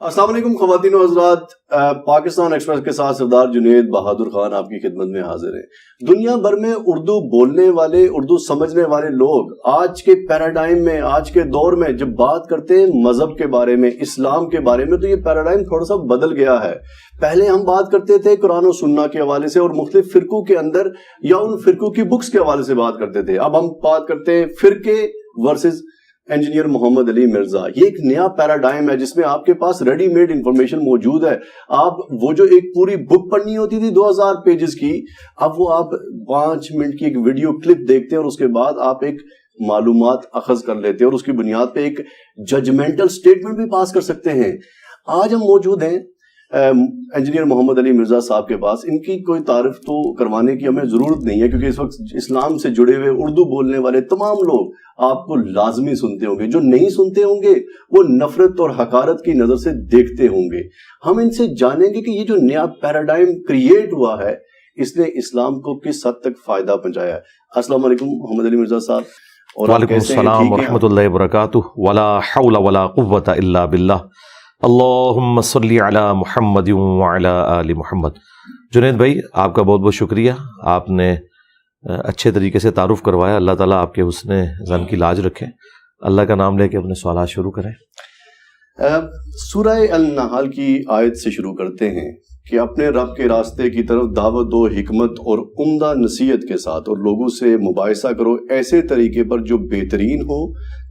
السلام علیکم خواتین و حضرات، پاکستان ایکسپریس کے ساتھ سردار جنید بہادر خان آپ کی خدمت میں حاضر ہیں۔ دنیا بھر میں اردو بولنے والے، اردو سمجھنے والے لوگ آج کے پیراڈائم میں، آج کے دور میں جب بات کرتے ہیں مذہب کے بارے میں، اسلام کے بارے میں، تو یہ پیراڈائم تھوڑا سا بدل گیا ہے۔ پہلے ہم بات کرتے تھے قرآن و سنہ کے حوالے سے اور مختلف فرقوں کے اندر یا ان فرقوں کی بکس کے حوالے سے بات کرتے تھے۔ اب ہم بات کرتے ہیں فرقے ورسز انجینئر محمد علی مرزا۔ یہ ایک نیا پیراڈائم ہے جس میں آپ کے پاس ریڈی میڈ انفارمیشن موجود ہے۔ آپ وہ جو ایک پوری بک پڑھنی ہوتی تھی 2000 پیجز کی، اب وہ آپ 5 منٹ کی ایک ویڈیو کلپ دیکھتے ہیں اور اس کے بعد آپ ایک معلومات اخذ کر لیتے ہیں اور اس کی بنیاد پہ ایک ججمنٹل سٹیٹمنٹ بھی پاس کر سکتے ہیں۔ آج ہم موجود ہیں انجینئر محمد علی مرزا صاحب کے پاس۔ ان کی کوئی تعارف تو کروانے کی ہمیں ضرورت نہیں ہے کیونکہ اس وقت اسلام سے جڑے ہوئے اردو بولنے والے تمام لوگ آپ کو لازمی سنتے ہوں گے، جو نہیں سنتے ہوں گے وہ نفرت اور حقارت کی نظر سے دیکھتے ہوں گے۔ ہم ان سے جانیں گے کہ یہ جو نیا پیراڈائم کریٹ ہوا ہے اس نے اسلام کو کس حد تک فائدہ پہنچایا ہے۔ السلام علیکم محمد علی مرزا صاحب۔ وعلیکم السلام ورحمۃ اللہ وبرکاتہ۔ ولا حول ولا قوۃ الا باللہ۔ اللہم صلی علی محمد وعلی آل محمد۔ جنید بھائی، آپ کا بہت بہت شکریہ، آپ نے اچھے طریقے سے تعارف کروایا۔ اللہ تعالیٰ آپ کے حسن ظن کی لاج رکھیں۔ اللہ کا نام لے کے اپنے سوالات شروع کریں۔ سورہ النحل کی آیت سے شروع کرتے ہیں کہ اپنے رب کے راستے کی طرف دعوت دو حکمت اور عمدہ نصیحت کے ساتھ، اور لوگوں سے مباحثہ کرو ایسے طریقے پر جو بہترین ہو۔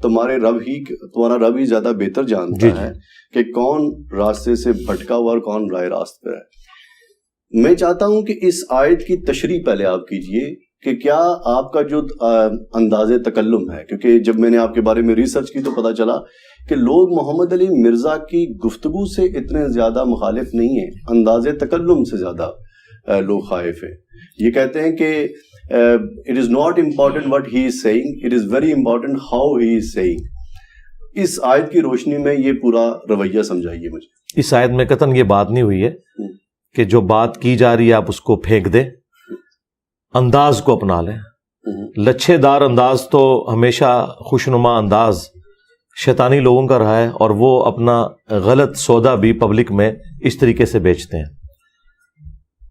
تمہارا رب ہی زیادہ بہتر جانتا ہے کہ کون راستے سے بھٹکا ہوا اور کون راہ راست پہ ہے۔ میں چاہتا ہوں کہ اس آیت کی تشریح پہلے آپ کیجئے کہ کیا آپ کا جو انداز تکلم ہے، کیونکہ جب میں نے آپ کے بارے میں ریسرچ کی تو پتہ چلا کہ لوگ محمد علی مرزا کی گفتگو سے اتنے زیادہ مخالف نہیں ہیں، انداز تکلم سے زیادہ لوگ خائف ہیں۔ یہ کہتے ہیں کہ it is not important what he is saying, it is very important how he is saying۔ اس آیت کی روشنی میں یہ پورا رویہ سمجھائیے مجھے۔ اس آیت میں قطعاً یہ بات نہیں ہوئی ہے کہ جو بات کی جا رہی ہے آپ اس کو پھینک دیں، انداز کو اپنا لیں۔ لچھے دار انداز تو ہمیشہ خوشنما انداز شیطانی لوگوں کا رہا ہے، اور وہ اپنا غلط سودا بھی پبلک میں اس طریقے سے بیچتے ہیں۔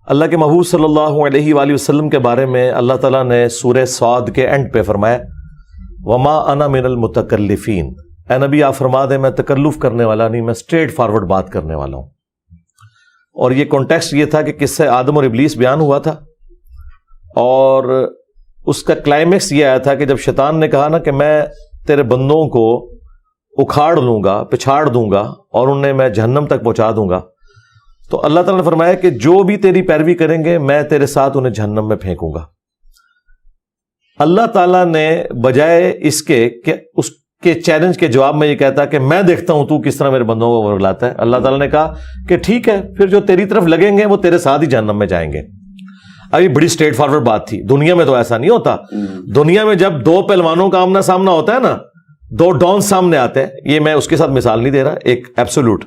اللہ کے محبوب صلی اللہ علیہ وآلہ وسلم کے بارے میں اللہ تعالیٰ نے سورہ صاد کے اینڈ پہ فرمایا وما انا من المتکلفین۔ اے نبی آپ فرما دیں میں تکلف کرنے والا نہیں، میں اسٹریٹ فارورڈ بات کرنے والا ہوں۔ اور یہ کانٹیکسٹ یہ تھا کہ قصہ آدم اور ابلیس بیان ہوا تھا، اور اس کا کلائمیکس یہ آیا تھا کہ جب شیطان نے کہا نا کہ میں تیرے بندوں کو اکھاڑ لوں گا، پچھاڑ دوں گا اور انہیں میں جہنم تک پہنچا دوں گا، تو اللہ تعالیٰ نے فرمایا کہ جو بھی تیری پیروی کریں گے میں تیرے ساتھ انہیں جہنم میں پھینکوں گا۔ اللہ تعالیٰ نے بجائے اس کے کہ اس کے چیلنج کے جواب میں یہ کہتا کہ میں دیکھتا ہوں تو کس طرح میرے بندوں کو ورگلاتا ہے، اللہ تعالیٰ نے کہا کہ ٹھیک ہے، پھر جو تیری طرف لگیں گے وہ تیرے ساتھ ہی جہنم میں جائیں گے۔ ابھی بڑی اسٹریٹ فارورڈ بات تھی، دنیا میں تو ایسا نہیں ہوتا۔ دنیا میں جب دو پہلوانوں کا آمنا سامنا ہوتا ہے نا، دو ڈان سامنے آتے ہیں، یہ میں اس کے ساتھ مثال نہیں دے رہا، ایک ایبسولوٹ،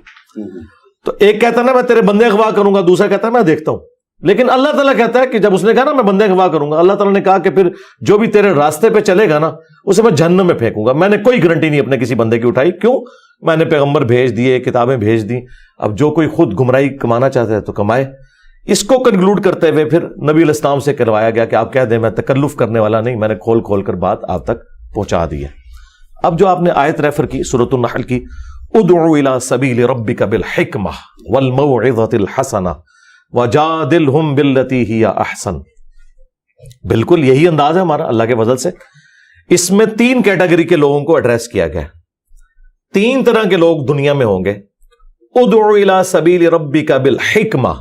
تو ایک کہتا ہے نا میں تیرے بندے اغوا کروں گا، دوسرا کہتا ہے میں دیکھتا ہوں۔ لیکن اللہ تعالیٰ کہتا ہے کہ جب اس نے کہا نا میں بندے اغوا کروں گا، اللہ تعالیٰ نے کہا کہ پھر جو بھی تیرے راستے پہ چلے گا نا اسے میں جہنم میں پھینکوں گا۔ میں نے کوئی گارنٹی نہیں اپنے کسی بندے کی اٹھائی، کیوں؟ میں نے پیغمبر بھیج دیے، کتابیں بھیج دی، اب جو کوئی خود گمراہی کمانا چاہتا ہے تو کمائے۔ اس کو کنکلوڈ کرتے ہوئے پھر نبی علیہ السلام سے کروایا گیا کہ آپ کہہ دیں میں تکلف کرنے والا نہیں، میں نے کھول کھول کر بات آپ تک پہنچا دی ہے۔ اب جو آپ نے آیت ریفر کی سورۃ النحل کی، ادعو الی سبیل ربک بالحکمہ والموعظۃ الحسنہ وجادلہم باللتی ہی احسن، بالکل یہی انداز ہے ہمارا اللہ کے فضل سے۔ اس میں 3 کیٹیگری کے لوگوں کو ایڈریس کیا گیا، 3 طرح کے لوگ دنیا میں ہوں گے۔ ادعو الی سبیل ربک بالحکمہ،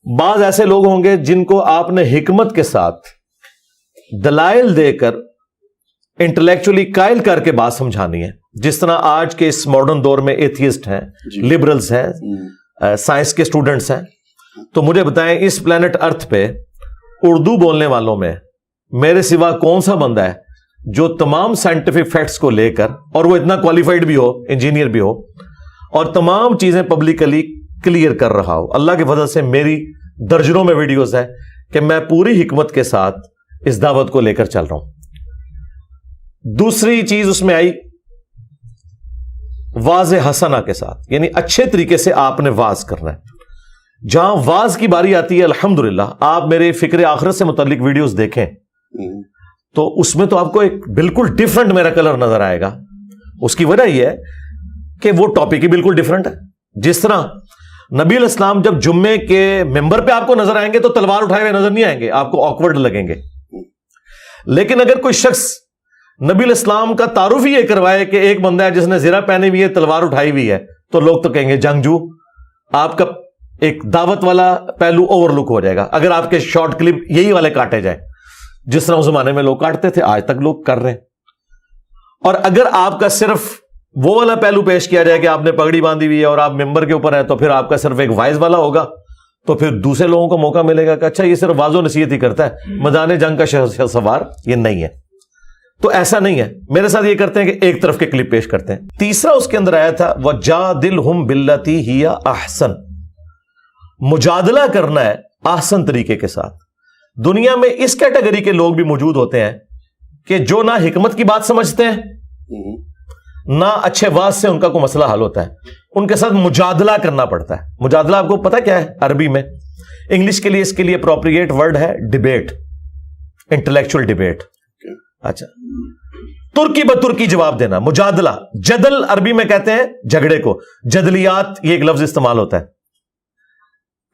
بعض ایسے لوگ ہوں گے جن کو آپ نے حکمت کے ساتھ دلائل دے کر انٹلیکچولی قائل کر کے بات سمجھانی ہے، جس طرح آج کے اس ماڈرن دور میں ایتھیسٹ ہیں، لبرلز ہیں، سائنس کے اسٹوڈنٹس ہیں۔ تو مجھے بتائیں اس پلانٹ ارتھ پہ اردو بولنے والوں میں میرے سوا کون سا بندہ ہے جو تمام سائنٹیفک فیکٹس کو لے کر، اور وہ اتنا کوالیفائڈ بھی ہو، انجینئر بھی ہو، اور تمام چیزیں پبلکلی کلیئر کر رہا ہو۔ اللہ کے فضل سے میری درجنوں میں ویڈیوز ہیں کہ میں پوری حکمت کے ساتھ اس دعوت کو لے کر چل رہا ہوں۔ دوسری چیز اس میں آئی واضح حسنہ کے ساتھ، یعنی اچھے طریقے سے آپ نے واز کرنا ہے۔ جہاں واز کی باری آتی ہے، الحمدللہ آپ میرے فکر آخرت سے متعلق ویڈیوز دیکھیں تو اس میں تو آپ کو ایک بالکل ڈیفرنٹ میرا کلر نظر آئے گا۔ اس کی وجہ یہ ہے کہ وہ ٹاپک ہی بالکل ڈیفرنٹ ہے۔ جس طرح نبی علیہ السلام جب جمعے کے ممبر پہ آپ کو نظر آئیں گے تو تلوار اٹھائے ہوئے نظر نہیں آئیں گے، آپ کو آکورڈ لگیں گے۔ لیکن اگر کوئی شخص نبی علیہ السلام کا تعارف ہی یہ کروائے کہ ایک بندہ ہے جس نے زرہ پہنی ہوئی ہے، تلوار اٹھائی ہوئی ہے، تو لوگ تو کہیں گے جنگجو، آپ کا ایک دعوت والا پہلو اوور لک ہو جائے گا اگر آپ کے شارٹ کلپ یہی والے کاٹے جائیں، جس طرح اس زمانے میں لوگ کاٹتے تھے، آج تک لوگ کر رہے ہیں۔ اور اگر آپ کا صرف وہ والا پہلو پیش کیا جائے کہ آپ نے پگڑی باندھی ہوئی ہے اور آپ ممبر کے اوپر ہیں، تو پھر آپ کا صرف ایک وائز والا ہوگا، تو پھر دوسرے لوگوں کو موقع ملے گا کہ اچھا یہ صرف واضح و نصیحت ہی کرتا ہے، میدان جنگ کا سوار یہ نہیں ہے۔ تو ایسا نہیں ہے، میرے ساتھ یہ کرتے ہیں کہ ایک طرف کے کلپ پیش کرتے ہیں۔ تیسرا اس کے اندر آیا تھا وَجَادِلْهُمْ بِالَّتِي هِيَ أَحْسَنُ، مجادلہ کرنا ہے احسن طریقے کے ساتھ۔ دنیا میں اس کیٹیگری کے لوگ بھی موجود ہوتے ہیں کہ جو نہ حکمت کی بات سمجھتے ہیں، نہ اچھے واز سے ان کا کوئی مسئلہ حل ہوتا ہے، ان کے ساتھ مجادلہ کرنا پڑتا ہے۔ مجادلہ آپ کو پتا کیا ہے عربی میں؟ انگلش کے لیے اس کے لیے اپروپریٹ ورڈ ہے ڈیبیٹ، انٹلیکچوئل ڈیبیٹ۔ اچھا، ترکی بترکی جواب دینا، مجادلہ۔ جدل عربی میں کہتے ہیں جھگڑے کو، جدلیات یہ ایک لفظ استعمال ہوتا ہے۔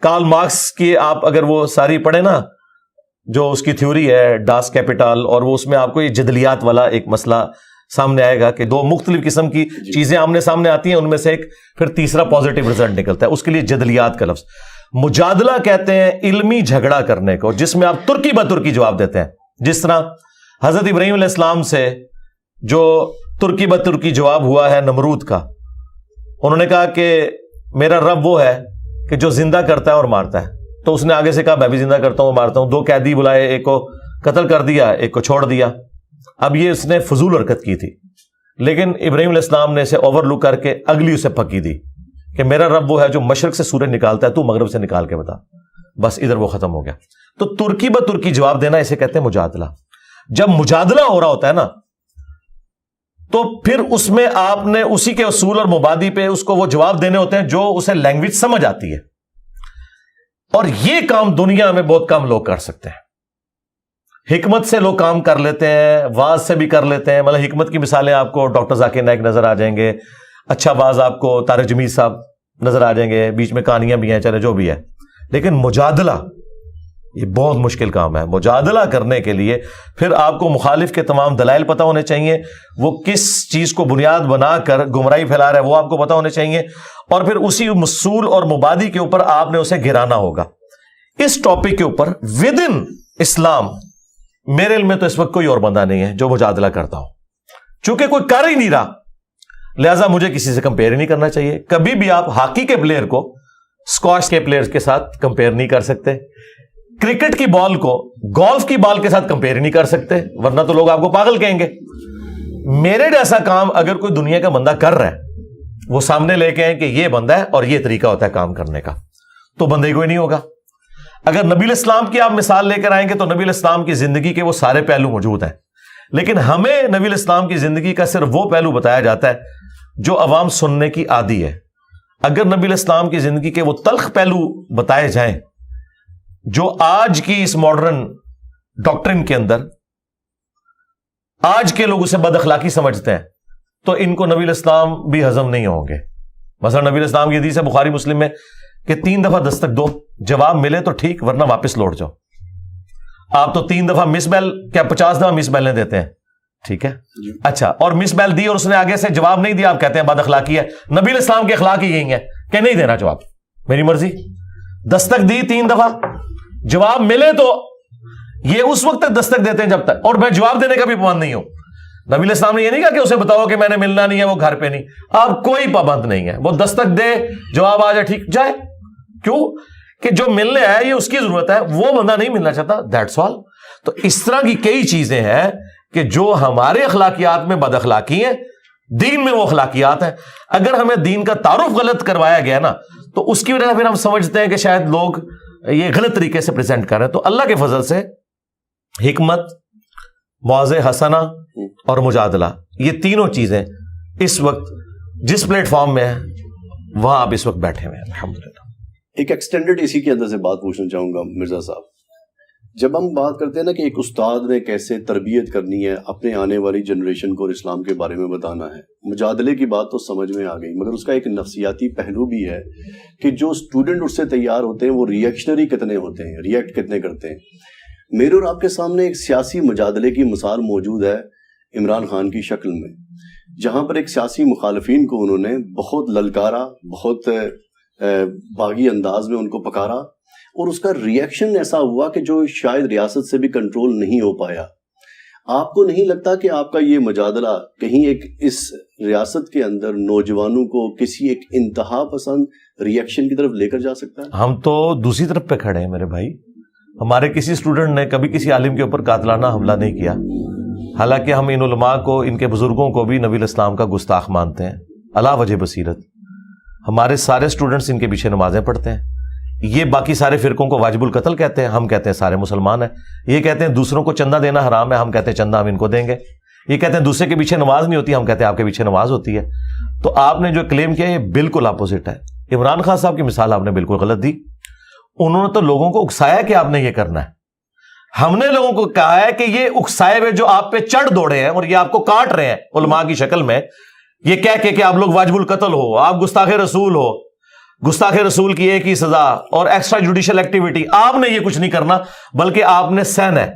کارل مارکس کی آپ اگر وہ ساری پڑھیں نا، جو اس کی تھیوری ہے ڈاس کیپیٹال، اور وہ اس میں آپ کو یہ جدلیات والا ایک مسئلہ سامنے آئے گا کہ دو مختلف قسم کی چیزیں آمنے سامنے آتی ہیں، ان میں سے ایک پھر تیسرا پازیٹیو رزلٹ نکلتا ہے، اس کے لیے جدلیات کا لفظ۔ مجادلہ کہتے ہیں علمی جھگڑا کرنے کو، جس میں آپ ترکی بترکی جواب دیتے ہیں۔ جس طرح حضرت ابراہیم علیہ السلام سے جو ترکی بترکی جواب ہوا ہے نمرود کا، انہوں نے کہا کہ میرا رب وہ ہے کہ جو زندہ کرتا ہے اور مارتا ہے، تو اس نے آگے سے کہا میں بھی زندہ کرتا ہوں مارتا ہوں۔ دو قیدی بلائے، ایک کو قتل کر دیا، ایک کو چھوڑ دیا۔ اب یہ اس نے فضول حرکت کی تھی، لیکن ابراہیم علیہ السلام نے اسے اوور لک کر کے اگلی اسے پکی دی کہ میرا رب وہ ہے جو مشرق سے سورج نکالتا ہے، تو مغرب سے نکال کے بتا۔ بس ادھر وہ ختم ہو گیا۔ تو ترکی بترکی جواب دینا اسے کہتے ہیں مجادلہ۔ جب مجادلہ ہو رہا ہوتا ہے نا، تو پھر اس میں آپ نے اسی کے اصول اور مبادی پہ اس کو وہ جواب دینے ہوتے ہیں جو اسے لینگویج سمجھ آتی ہے، اور یہ کام دنیا میں بہت کم لوگ کر سکتے ہیں۔ حکمت سے لوگ کام کر لیتے ہیں، واز سے بھی کر لیتے ہیں۔ مطلب حکمت کی مثالیں آپ کو ڈاکٹر ذاکر نائک نظر آ جائیں گے، اچھا واز آپ کو طارق جمیل صاحب نظر آ جائیں گے، بیچ میں کہانیاں بھی ہیں، چلے جو بھی ہے۔ لیکن مجادلہ یہ بہت مشکل کام ہے۔ مجادلہ کرنے کے لیے پھر آپ کو مخالف کے تمام دلائل پتہ ہونے چاہیے، وہ کس چیز کو بنیاد بنا کر گمراہی پھیلا رہا ہے وہ آپ کو پتہ ہونے چاہیے، اور پھر اسی اصول اور مبادی کے اوپر آپ نے اسے گرانا ہوگا۔ اس ٹاپک کے اوپر ود ان اسلام میرے علم میں تو اس وقت کوئی اور بندہ نہیں ہے جو مجادلہ کرتا ہو، چونکہ کوئی کر ہی نہیں رہا، لہذا مجھے کسی سے کمپیئر ہی نہیں کرنا چاہیے۔ کبھی بھی آپ ہاکی کے پلیئر کو اسکواش کے پلیئر کے ساتھ کمپیئر نہیں کر سکتے، کرکٹ کی بال کو گولف کی بال کے ساتھ کمپیئر نہیں کر سکتے، ورنہ تو لوگ آپ کو پاگل کہیں گے۔ میرے جیسا کام اگر کوئی دنیا کا بندہ کر رہا ہے، وہ سامنے لے کے آئیں کہ یہ بندہ ہے اور یہ طریقہ ہوتا ہے کام کرنے کا، تو بندہ ہی کوئی نہیں ہوگا۔ اگر نبی علیہ السلام کی آپ مثال لے کر آئیں گے تو نبی علیہ السلام کی زندگی کے وہ سارے پہلو موجود ہیں، لیکن ہمیں نبی علیہ السلام کی زندگی کا صرف وہ پہلو بتایا جاتا ہے جو عوام سننے کی عادی ہے۔ اگر نبی علیہ السلام کی زندگی کے وہ تلخ پہلو بتائے جائیں جو آج کی اس ماڈرن ڈاکٹرن کے اندر آج کے لوگ اسے بد اخلاقی سمجھتے ہیں، تو ان کو نبی علیہ السلام بھی ہضم نہیں ہوں گے۔ مثلا نبی علیہ السلام کی حدیث ہے بخاری مسلم میں کہ 3 دفعہ دستک دو، جواب ملے تو ٹھیک ورنہ واپس لوٹ جاؤ۔ آپ تو 3 دفعہ مس بیل، کیا 50 دفعہ مس بیلیں دیتے ہیں؟ ٹھیک ہے، اچھا، اور مس بیل دی اور اس نے آگے سے جواب نہیں دیا، آپ کہتے ہیں بد اخلاقی ہے۔ نبی علیہ السلام کے اخلاق ہی یہی ہے کہ نہیں دینا جواب، میری مرضی۔ دستک دی 3 دفعہ، جواب ملے تو یہ اس وقت تک دستک دیتے ہیں جب تک، اور میں جواب دینے کا بھی پابند نہیں ہوں۔ نبی علیہ السلام نے یہ نہیں کہا کہ اسے بتاؤ کہ میں نے ملنا نہیں ہے، وہ گھر پہ نہیں، آپ کوئی پابند نہیں ہے، وہ دستک دے، جواب آ جائے، ٹھیک جائے۔ کیوں کہ جو ملنے ہے یہ اس کی ضرورت ہے، وہ بندہ نہیں ملنا چاہتا، دیٹس آل۔ تو اس طرح کی کئی چیزیں ہیں کہ جو ہمارے اخلاقیات میں بد اخلاقی ہیں، دین میں وہ اخلاقیات ہیں۔ اگر ہمیں دین کا تعارف غلط کروایا گیا نا، تو اس کی وجہ سے پھر ہم سمجھتے ہیں کہ شاید لوگ یہ غلط طریقے سے پریزنٹ کر رہے ہیں۔ تو اللہ کے فضل سے حکمت، موعظہ حسنہ اور مجادلہ، یہ تینوں چیزیں اس وقت جس پلیٹ فارم میں ہیں وہاں آپ اس وقت بیٹھے ہوئے ہیں الحمدللہ. ایک ایکسٹینڈڈ اسی کے اندر سے بات پوچھنا چاہوں گا مرزا صاحب. جب ہم بات کرتے ہیں نا کہ ایک استاد نے کیسے تربیت کرنی ہے اپنے آنے والی جنریشن کو اور اسلام کے بارے میں بتانا ہے, مجادلے کی بات تو سمجھ میں آ گئی, مگر اس کا ایک نفسیاتی پہلو بھی ہے کہ جو اسٹوڈنٹ اس سے تیار ہوتے ہیں وہ ریئیکشنری کتنے ہوتے ہیں, ریئیکٹ کتنے کرتے ہیں. میرے اور آپ کے سامنے ایک سیاسی مجادلے کی مثال موجود ہے عمران خان کی شکل میں, جہاں پر ایک سیاسی مخالفین کو انہوں نے بہت للکارا, بہت باغی انداز میں ان کو پکارا, اور اس کا ریئیکشن ایسا ہوا کہ جو شاید ریاست سے بھی کنٹرول نہیں ہو پایا. آپ کو نہیں لگتا کہ آپ کا یہ مجادلہ کہیں ایک اس ریاست کے اندر نوجوانوں کو کسی ایک انتہا پسند ریئیکشن کی طرف لے کر جا سکتا ہے؟ ہم تو دوسری طرف پہ کھڑے ہیں میرے بھائی. ہمارے کسی اسٹوڈنٹ نے کبھی کسی عالم کے اوپر قاتلانہ حملہ نہیں کیا, حالانکہ ہم ان علماء کو, ان کے بزرگوں کو بھی نبی الاسلام کا گستاخ مانتے ہیں علا وجہ بصیرت. ہمارے سارے اسٹوڈنٹس ان کے پیچھے نمازیں پڑھتے ہیں. یہ باقی سارے فرقوں کو واجب القتل کہتے ہیں, ہم کہتے ہیں سارے مسلمان ہیں. یہ کہتے ہیں دوسروں کو چندہ دینا حرام ہے, ہم کہتے ہیں چندہ ہم ان کو دیں گے. یہ کہتے ہیں دوسرے کے پیچھے نماز نہیں ہوتی, ہم کہتے ہیں آپ کے پیچھے نماز ہوتی ہے. تو آپ نے جو کلیم کیا یہ بالکل اپوزٹ ہے. عمران خان صاحب کی مثال آپ نے بالکل غلط دی. انہوں نے تو لوگوں کو اکسایا کہ آپ نے یہ کرنا ہے. ہم نے لوگوں کو کہا ہے کہ یہ اکسائے ہوئے جو آپ پہ چڑھ دوڑے ہیں اور یہ آپ کو کاٹ رہے ہیں علماء کی شکل میں, یہ کہہ کے کہ آپ لوگ واجب القتل ہو, آپ گستاخ رسول ہو, گستاخ رسول کی ایک ہی سزا اور ایکسٹرا جوڈیشل ایکٹیویٹی, آپ نے یہ کچھ نہیں کرنا بلکہ آپ نے سہنا ہے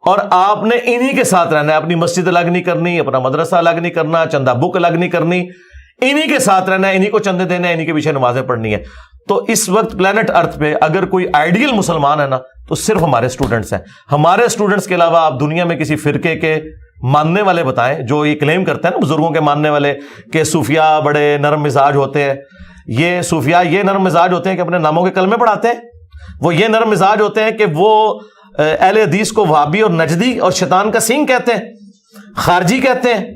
اور آپ نے انہی کے ساتھ رہنا ہے. اپنی مسجد الگ نہیں کرنی, اپنا مدرسہ الگ نہیں کرنا, چندہ بک الگ نہیں کرنی, انہی کے ساتھ رہنا ہے, انہی کو چندے دینے ہیں, انہی کے پیچھے نمازیں پڑھنی ہے. تو اس وقت پلانٹ ارتھ پہ اگر کوئی آئیڈیل مسلمان ہے نا تو صرف ہمارے اسٹوڈنٹس ہیں. ہمارے اسٹوڈنٹس کے علاوہ آپ دنیا میں کسی فرقے کے ماننے والے بتائیں جو یہ کلیم کرتے ہیں نا بزرگوں کے ماننے والے کہ صوفیاء بڑے نرم مزاج ہوتے ہیں. یہ صوفیاء یہ نرم مزاج ہوتے ہیں کہ اپنے ناموں کے کلمے پڑھاتے ہیں. وہ یہ نرم مزاج ہوتے ہیں کہ وہ اہل حدیث کو وہابی اور نجدی اور شیطان کا سینگ کہتے ہیں, خارجی کہتے ہیں.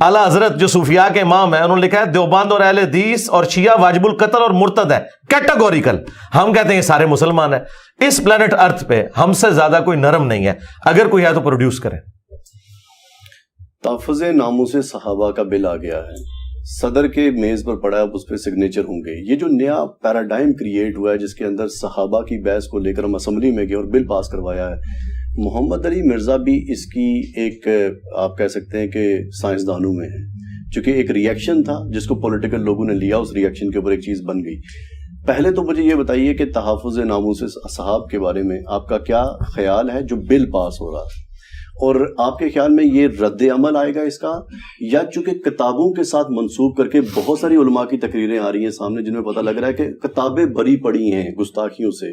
اعلیٰ حضرت جو صوفیاء کے امام ہیں انہوں نے لکھا ہے دیوبند اور اہل حدیث اور شیعہ واجب القتل اور مرتد ہے, کیٹاگوریکل. ہم کہتے ہیں یہ سارے مسلمان ہیں. اس پلانٹ ارتھ پہ ہم سے زیادہ کوئی نرم نہیں ہے, اگر کوئی ہے تو پروڈیوس کریں. تحفظ ناموس صحابہ کا بل آ گیا ہے, صدر کے میز پر پڑا ہے, اب اس پہ سگنیچر ہوں گے. یہ جو نیا پیراڈائم کریٹ ہوا ہے جس کے اندر صحابہ کی بحث کو لے کر ہم اسمبلی میں گئے اور بل پاس کروایا ہے, محمد علی مرزا بھی اس کی ایک آپ کہہ سکتے ہیں کہ سائنسدانوں میں ہے, چونکہ ایک ریئیکشن تھا جس کو پولیٹیکل لوگوں نے لیا, اس ریئیکشن کے اوپر ایک چیز بن گئی. پہلے تو مجھے یہ بتائیے کہ تحفظ ناموس صحاب کے بارے میں آپ کا کیا خیال ہے جو بل پاس ہو رہا ہے, اور آپ کے خیال میں یہ رد عمل آئے گا اس کا, یا چونکہ کتابوں کے ساتھ منسوب کر کے بہت ساری علماء کی تقریریں آ رہی ہیں سامنے جن میں پتہ لگ رہا ہے کہ کتابیں بری پڑی ہیں گستاخیوں سے,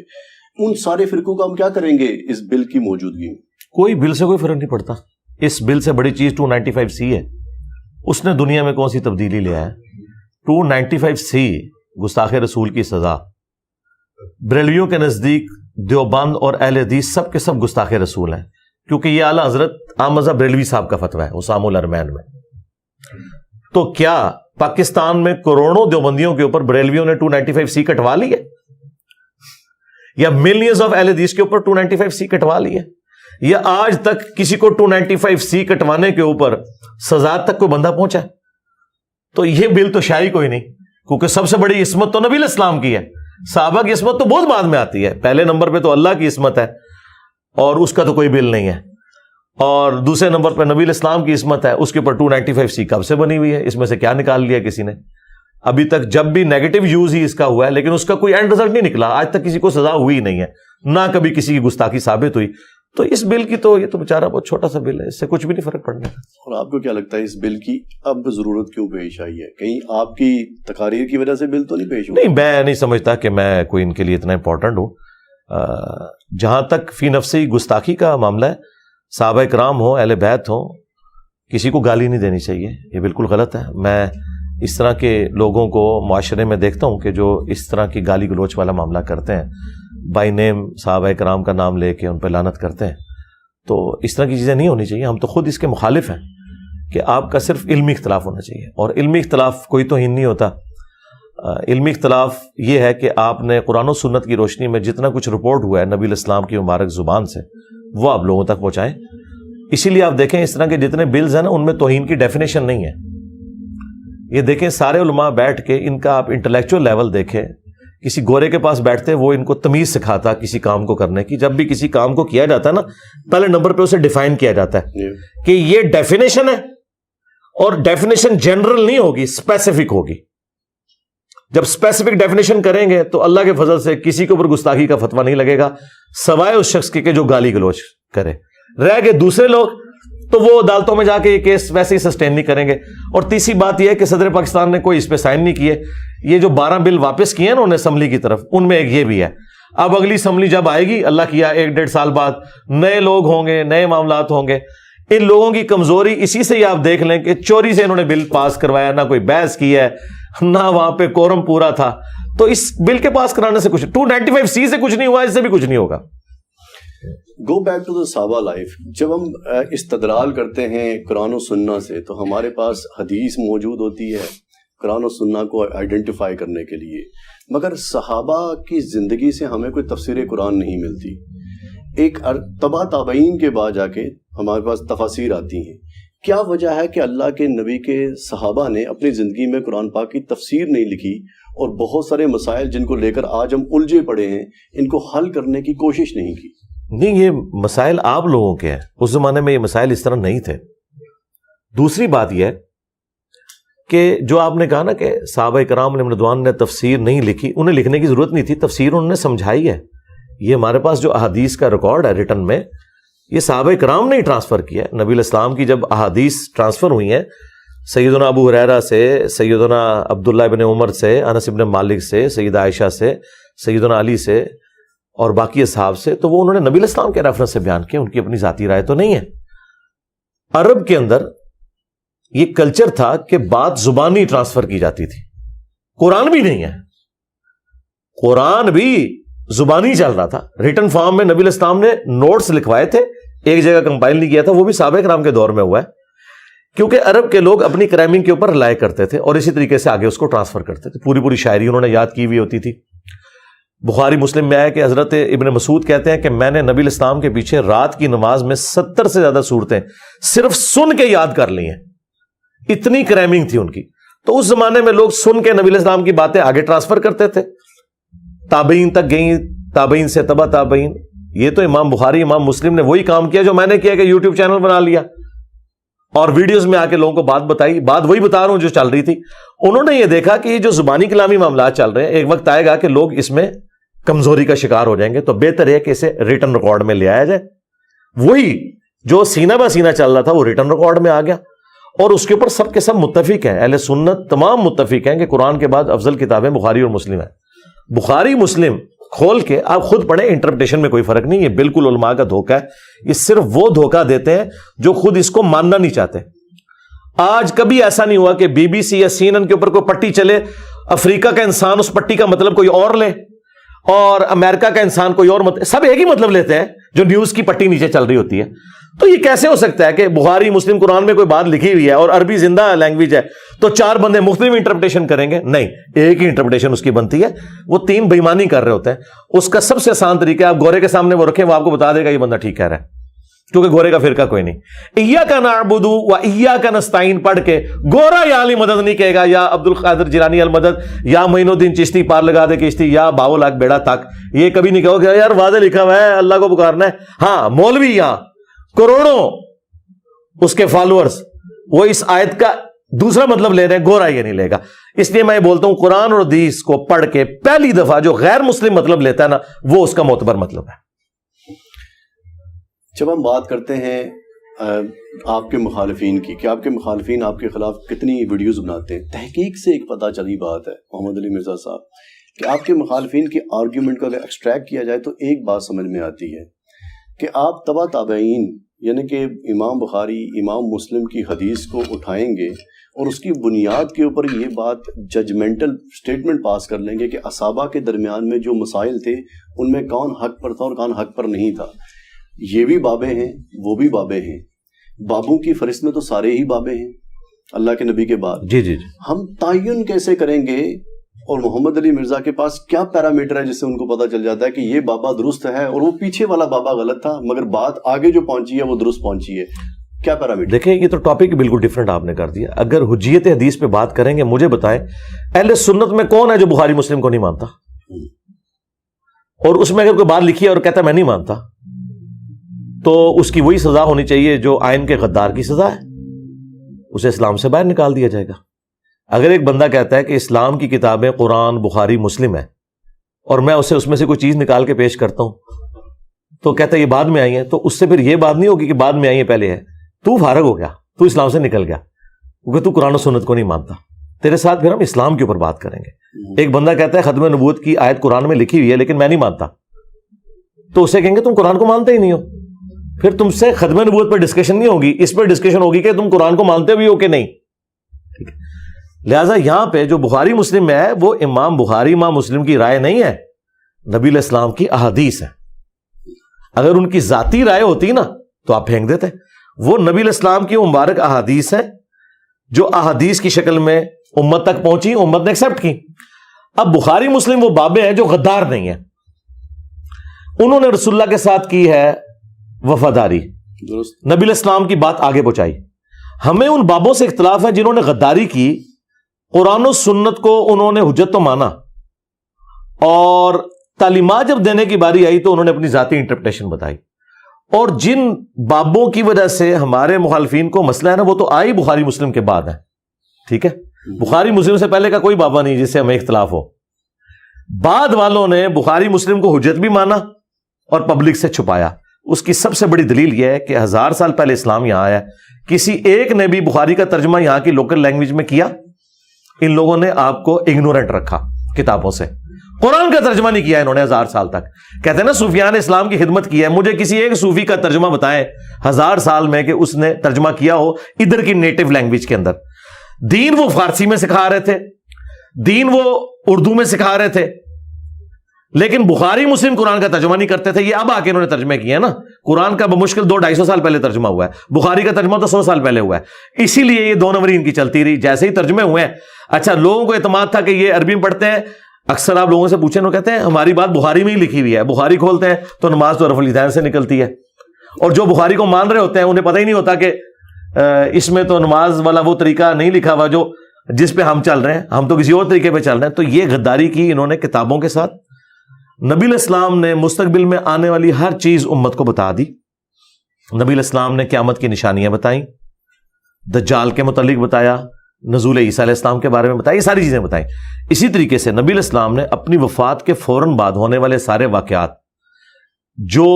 ان سارے فرقوں کا ہم کیا کریں گے اس بل کی موجودگی میں؟ کوئی بل سے کوئی فرق نہیں پڑتا. اس بل سے بڑی چیز 295C ہے, اس نے دنیا میں کون سی تبدیلی لیا ہے. 295C گستاخ رسول کی سزا. بریلویوں کے نزدیک دیوبند اور اہل حدیث سب کے سب گستاخ رسول ہیں, کیونکہ یہ اعلیٰ حضرت احمد بریلوی صاحب کا فتویٰ ہے اسام الارمین میں. تو کیا پاکستان میں کروڑوں دیوبندیوں کے اوپر بریلویوں نے 295C کٹوا لی ہے, یا ملینز آف اہل حدیث کے اوپر 295C کٹوا لی ہے, یا آج تک کسی کو 295C کٹوانے کے اوپر سزا تک کوئی بندہ پہنچا ہے؟ تو یہ بل تو شاید کوئی نہیں, کیونکہ سب سے بڑی عصمت تو نبی الاسلام کی ہے. صحابہ کی عصمت تو بہت بعد میں آتی ہے, پہلے نمبر پہ تو اللہ کی عصمت ہے اور اس کا تو کوئی بل نہیں ہے, اور دوسرے نمبر پہ نبی الاسلام کی عصمت ہے, اس کے اوپر 295C کب سے بنی ہوئی ہے, اس میں سے کیا نکال لیا کسی نے؟ ابھی تک جب بھی نیگیٹو یوز ہی اس کا ہوا ہے, لیکن اس کا کوئی اینڈ رزلٹ نہیں نکلا, آج تک کسی کو سزا ہوئی نہیں ہے, نہ کبھی کسی کی گستاخی ثابت ہوئی. تو اس بل کی تو یہ تو بیچارہ بہت چھوٹا سا بل ہے, اس سے کچھ بھی نہیں فرق پڑنے. اور آپ کو کیا لگتا ہے اس بل کی اب ضرورت کیوں پیش آئی ہے؟ کہیں آپ کی تقاریر کی وجہ سے بل تو نہیں پیش ہوا؟ نہیں, میں نہیں سمجھتا کہ میں کوئی ان کے لیے اتنا امپورٹنٹ ہوں. جہاں تک فی نفسی گستاخی کا معاملہ ہے, صحابہ کرام ہوں, اہل بیت ہوں, کسی کو گالی نہیں دینی چاہیے, یہ بالکل غلط ہے. میں اس طرح کے لوگوں کو معاشرے میں دیکھتا ہوں کہ جو اس طرح کی گالی گلوچ والا معاملہ کرتے ہیں, بائی نیم صحابہ کرام کا نام لے کے ان پہ لعنت کرتے ہیں, تو اس طرح کی چیزیں نہیں ہونی چاہیے. ہم تو خود اس کے مخالف ہیں کہ آپ کا صرف علمی اختلاف ہونا چاہیے, اور علمی اختلاف کوئی توہین نہیں ہوتا. علمی اختلاف یہ ہے کہ آپ نے قرآن و سنت کی روشنی میں جتنا کچھ رپورٹ ہوا ہے نبی الاسلام کی مبارک زبان سے وہ آپ لوگوں تک پہنچائیں. اسی لیے آپ دیکھیں اس طرح کے جتنے بلز ہیں نا ان میں توہین کی ڈیفینیشن نہیں ہے. یہ دیکھیں سارے علماء بیٹھ کے ان کا آپ انٹلیکچوئل لیول دیکھیں, کسی گورے کے پاس بیٹھتے وہ ان کو تمیز سکھاتا کسی کام کو کرنے کی. جب بھی کسی کام کو کیا جاتا ہے نا, پہلے نمبر پہ اسے ڈیفائن کیا جاتا ہے کہ یہ ڈیفینیشن ہے, اور ڈیفینیشن جنرل نہیں ہوگی, اسپیسیفک ہوگی. جب اسپیسیفک ڈیفینیشن کریں گے تو اللہ کے فضل سے کسی کے اوپر گستاخی کا فتویٰ نہیں لگے گا سوائے اس شخص کے کہ جو گالی گلوچ کرے. رہ گئے دوسرے لوگ تو وہ عدالتوں میں جا کے یہ کیس ویسے ہی سسٹین نہیں کریں گے. اور تیسری بات یہ ہے کہ صدر پاکستان نے کوئی اس پہ سائن نہیں کیے. یہ جو 12 بل واپس کیے ہیں انہوں نے اسمبلی کی طرف, ان میں ایک یہ بھی ہے. اب اگلی اسمبلی جب آئے گی اللہ کیا 1-1.5 سال بعد نئے لوگ ہوں گے, نئے معاملات ہوں گے. ان لوگوں کی کمزوری اسی سے ہی آپ دیکھ لیں کہ چوری سے انہوں نے بل پاس کروایا, نہ کوئی بحث کی ہے, نہ وہاں پہ کورم پورا تھا. تو اس بل کے پاس کرانے سے کچھ 295C سے کچھ نہیں ہوا, اس سے بھی کچھ نہیں ہوگا. گو بیک ٹو دا صحابہ لائف. جب ہم استدلال کرتے ہیں قرآن و سنہ سے تو ہمارے پاس حدیث موجود ہوتی ہے قرآن و سنہ کو آئیڈینٹیفائی کرنے کے لیے, مگر صحابہ کی زندگی سے ہمیں کوئی تفسیر قرآن نہیں ملتی. ایک تبع تابعین کے بعد جا کے ہمارے پاس تفاسیر آتی ہیں. کیا وجہ ہے کہ اللہ کے نبی کے صحابہ نے اپنی زندگی میں قرآن پاک کی تفسیر نہیں لکھی, اور بہت سارے مسائل جن کو لے کر آج ہم الجھے پڑے ہیں ان کو حل کرنے کی کوشش نہیں کی؟ نہیں, یہ مسائل آپ لوگوں کے ہیں, اس زمانے میں یہ مسائل اس طرح نہیں تھے. دوسری بات یہ ہے کہ جو آپ نے کہا نا کہ صحابہ کرام علیہم رضوان نے تفسیر نہیں لکھی, انہیں لکھنے کی ضرورت نہیں تھی, تفسیر انہوں نے سمجھائی ہے. یہ ہمارے پاس جو احادیث کا ریکارڈ ہے ریٹن میں, یہ صحابہ کرام نے ہی ٹرانسفر کیا ہے. نبی الاسلام کی جب احادیث ٹرانسفر ہوئی ہیں سیدنا ابو ہریرہ سے, سیدنا عبداللہ ابن عمر سے, انس ابن مالک سے, سیدہ عائشہ سے, سیدنا علی سے اور باقی اصحاب سے, تو وہ انہوں نے نبی الاسلام کے ریفرنس سے بیان کیا, ان کی اپنی ذاتی رائے تو نہیں ہے. عرب کے اندر یہ کلچر تھا کہ بات زبانی ٹرانسفر کی جاتی تھی. قرآن بھی نہیں ہے, قرآن بھی زبانی چل رہا تھا. ریٹن فارم میں نبی الاسلام نے نوٹس لکھوائے تھے, ایک جگہ کمپائل نہیں کیا تھا, وہ بھی صحابہ کرام کے دور میں ہوا ہے, کیونکہ عرب کے لوگ اپنی کرائمنگ کے اوپر رلائے کرتے تھے اور اسی طریقے سے آگے اس کو ٹرانسفر کرتے تھے. پوری شاعری انہوں نے یاد کی ہوئی ہوتی تھی. بخاری مسلم میں آیا کہ حضرت ابن مسعود کہتے ہیں کہ میں نے نبی الاسلام کے پیچھے رات کی نماز میں 70 سے زیادہ صورتیں صرف سن کے یاد کر لی ہیں, اتنی کرائمنگ تھی ان کی. تو اس زمانے میں لوگ سن کے نبی الاسلام کی باتیں آگے ٹرانسفر کرتے تھے, تابعین تک گئیں, تابعین سے تبع تابعین. یہ تو امام بخاری امام مسلم نے وہی کام کیا جو میں نے کیا کہ یوٹیوب چینل بنا لیا اور ویڈیوز میں آ کے لوگوں کو بات بتائی. بات وہی بتا رہا ہوں جو چل رہی تھی. انہوں نے یہ دیکھا کہ یہ جو زبانی کلامی معاملات چل رہے ہیں, ایک وقت آئے گا کہ لوگ اس میں کمزوری کا شکار ہو جائیں گے, تو بہتر ہے کہ اسے ریٹن ریکارڈ میں لے آیا جائے. وہی جو سینہ بہ سینہ چل رہا تھا وہ ریٹن ریکارڈ میں آ گیا, اور اس کے اوپر سب کے سب متفق ہیں. اہل سنت تمام متفق ہیں کہ قرآن کے بعد افضل کتابیں بخاری اور مسلم ہیں. بخاری مسلم کھول کے آپ خود پڑھیں, انٹرپریٹیشن میں کوئی فرق نہیں. یہ بالکل علماء کا دھوکہ ہے. یہ صرف وہ دھوکہ دیتے ہیں جو خود اس کو ماننا نہیں چاہتے. آج کبھی ایسا نہیں ہوا کہ BBC یا CNN کے اوپر کوئی پٹی چلے, افریقہ کا انسان اس پٹی کا مطلب کوئی اور لے اور امریکہ کا انسان کوئی اور مطلب, سب ایک ہی مطلب لیتے ہیں جو نیوز کی پٹی نیچے چل رہی ہوتی ہے. تو یہ کیسے ہو سکتا ہے کہ بخاری مسلم قرآن میں کوئی بات لکھی ہوئی ہے اور عربی زندہ لینگویج ہے تو 4 بندے مختلف انٹرپریٹیشن کریں گے؟ نہیں, ایک ہی انٹرپریٹیشن اس کی بنتی ہے. وہ 3 بےایمانی کر رہے ہوتے ہیں. اس کا سب سے آسان طریقہ آپ گورے کے سامنے وہ رکھیں, وہ آپ کو بتا دے گا یہ بندہ ٹھیک کہہ رہا ہے, کیونکہ گورے کا فرقہ کوئی نہیں. ایاک نعبد و ایاک نستعین پڑھ کے گورا یا علی مدد نہیں کہے گا, یا عبد القادر جیلانی المدد, یا معین الدین چشتی پار لگا دے کشتی, یا باو لاکھ بیڑا تک. یہ کبھی نہیں کہو کہ یار واضح لکھا ہوا ہے اللہ کو پکارنا ہے. ہاں مولوی یہاں کروڑوں اس کے فالوورز وہ اس آیت کا دوسرا مطلب لے رہے ہیں, گورا یہ نہیں لے گا. اس لیے میں یہ بولتا ہوں قرآن اور حدیث کو پڑھ کے پہلی دفعہ جو غیر مسلم مطلب لیتا ہے نا, وہ اس کا معتبر مطلب ہے. جب ہم بات کرتے ہیں آپ کے مخالفین کی, کہ آپ کے مخالفین آپ کے خلاف کتنی ویڈیوز بناتے ہیں, تحقیق سے ایک پتہ چلی بات ہے محمد علی مرزا صاحب, کہ آپ کے مخالفین کی آرگیومنٹ کو اگر ایکسٹریکٹ کیا جائے تو ایک بات سمجھ میں آتی ہے کہ آپ تبع تابعین یعنی کہ امام بخاری امام مسلم کی حدیث کو اٹھائیں گے اور اس کی بنیاد کے اوپر یہ بات ججمنٹل سٹیٹمنٹ پاس کر لیں گے کہ اصحابہ کے درمیان میں جو مسائل تھے ان میں کون حق پر تھا اور کون حق پر نہیں تھا. یہ بھی بابے ہیں وہ بھی بابے ہیں, بابوں کی فہرست میں تو سارے ہی بابے ہیں اللہ کے نبی کے بعد. جی. ہم تعین کیسے کریں گے, اور محمد علی مرزا کے پاس کیا پیرامیٹر ہے جس سے ان کو پتہ چل جاتا ہے کہ یہ بابا درست ہے اور وہ پیچھے والا بابا غلط تھا, مگر بات آگے جو پہنچی ہے وہ درست پہنچی ہے؟ کیا پیرامیٹر؟ دیکھیں یہ تو ٹاپک بالکل ڈفرنٹ آپ نے کر دیا. اگر حجیت حدیث پہ بات کریں گے, مجھے بتائیں اہل سنت میں کون ہے جو بخاری مسلم کو نہیں مانتا؟ اور اس میں اگر کوئی بات لکھی ہے اور کہتا ہے میں نہیں مانتا, تو اس کی وہی سزا ہونی چاہیے جو آئین کے غدار کی سزا ہے, اسے اسلام سے باہر نکال دیا جائے گا. اگر ایک بندہ کہتا ہے کہ اسلام کی کتابیں قرآن بخاری مسلم ہے اور میں اسے اس میں سے کوئی چیز نکال کے پیش کرتا ہوں تو کہتا ہے یہ بعد میں آئی ہے, تو اس سے پھر یہ بات نہیں ہوگی کہ بعد میں آئی ہے پہلے ہے. تو فارغ ہو گیا, تو اسلام سے نکل گیا, کیونکہ تو قرآن و سنت کو نہیں مانتا. تیرے ساتھ پھر ہم اسلام کے اوپر بات کریں گے. ایک بندہ کہتا ہے ختم نبوت کی آیت قرآن میں لکھی ہوئی ہے لیکن میں نہیں مانتا, تو اسے کہیں گے تم قرآن کو مانتے ہی نہیں ہو. پھر تم سے ختم نبوت پر ڈسکشن نہیں ہوگی, اس پر ڈسکشن ہوگی کہ تم قرآن کو مانتے بھی ہو کہ نہیں. لہٰذا یہاں پہ جو بخاری مسلم میں ہے وہ امام بخاری امام مسلم کی رائے نہیں ہے, نبی علیہ السلام کی احادیث ہے. اگر ان کی ذاتی رائے ہوتی نا تو آپ پھینک دیتے. وہ نبی علیہ السلام کی مبارک احادیث ہے جو احادیث کی شکل میں امت تک پہنچی, امت نے ایکسپٹ کی. اب بخاری مسلم وہ بابیں ہیں جو غدار نہیں ہیں, انہوں نے رسول اللہ کے ساتھ کی ہے وفاداری, نبی علیہ السلام کی بات آگے پہنچائی. ہمیں ان بابوں سے اختلاف ہے جنہوں نے غداری کی, قرآن و سنت کو انہوں نے حجت تو مانا اور تعلیمات جب دینے کی باری آئی تو انہوں نے اپنی ذاتی انٹرپریٹیشن بتائی. اور جن بابوں کی وجہ سے ہمارے مخالفین کو مسئلہ ہے نا, وہ تو آئی بخاری مسلم کے بعد ہے. ٹھیک ہے, بخاری مسلم سے پہلے کا کوئی بابا نہیں جس سے ہمیں اختلاف ہو. بعد والوں نے بخاری مسلم کو حجت بھی مانا اور پبلک سے چھپایا. اس کی سب سے بڑی دلیل یہ ہے کہ 1000 سال پہلے اسلام یہاں آیا, کسی ایک نے بھی بخاری کا ترجمہ یہاں کی لوکل لینگویج میں کیا؟ ان لوگوں نے آپ کو اگنورنٹ رکھا کتابوں سے. قرآن کا ترجمہ نہیں کیا انہوں نے 1000 سال تک. کہتے ہیں نا صوفیان اسلام کی خدمت کی ہے, مجھے کسی ایک صوفی کا ترجمہ بتائیں 1000 سال میں کہ اس نے ترجمہ کیا ہو ادھر کی نیٹو لینگویج کے اندر. دین وہ فارسی میں سکھا رہے تھے, دین وہ اردو میں سکھا رہے تھے, لیکن بخاری مسلم قرآن کا ترجمہ نہیں کرتے تھے. یہ اب آ کے انہوں نے ترجمے کیے ہیں نا. قرآن کا بمشکل 200-250 سال پہلے ترجمہ ہوا ہے, بخاری کا ترجمہ تو 100 سال پہلے ہوا ہے. اسی لیے یہ 2 نمبری ان کی چلتی رہی. جیسے ہی ترجمے ہوئے ہیں, اچھا لوگوں کو اعتماد تھا کہ یہ عربی میں پڑھتے ہیں. اکثر آپ لوگوں سے پوچھیں وہ کہتے ہیں ہماری بات بخاری میں ہی لکھی ہوئی ہے, بخاری کھولتے ہیں تو نماز تو رفع الیدین سے نکلتی ہے. اور جو بخاری کو مان رہے ہوتے ہیں انہیں پتہ ہی نہیں ہوتا کہ اس میں تو نماز والا وہ طریقہ نہیں لکھا ہوا جو جس پہ ہم چل رہے ہیں, ہم تو کسی اور طریقے پہ چل رہے ہیں. تو یہ غداری کی انہوں نے کتابوں کے ساتھ. نبی علیہ السلام نے مستقبل میں آنے والی ہر چیز امت کو بتا دی. نبی علیہ السلام نے قیامت کی نشانیاں بتائیں, دجال کے متعلق بتایا, نزول عیسیٰ علیہ السلام کے بارے میں بتائی, یہ ساری چیزیں بتائیں. اسی طریقے سے نبی علیہ السلام نے اپنی وفات کے فوراً بعد ہونے والے سارے واقعات جو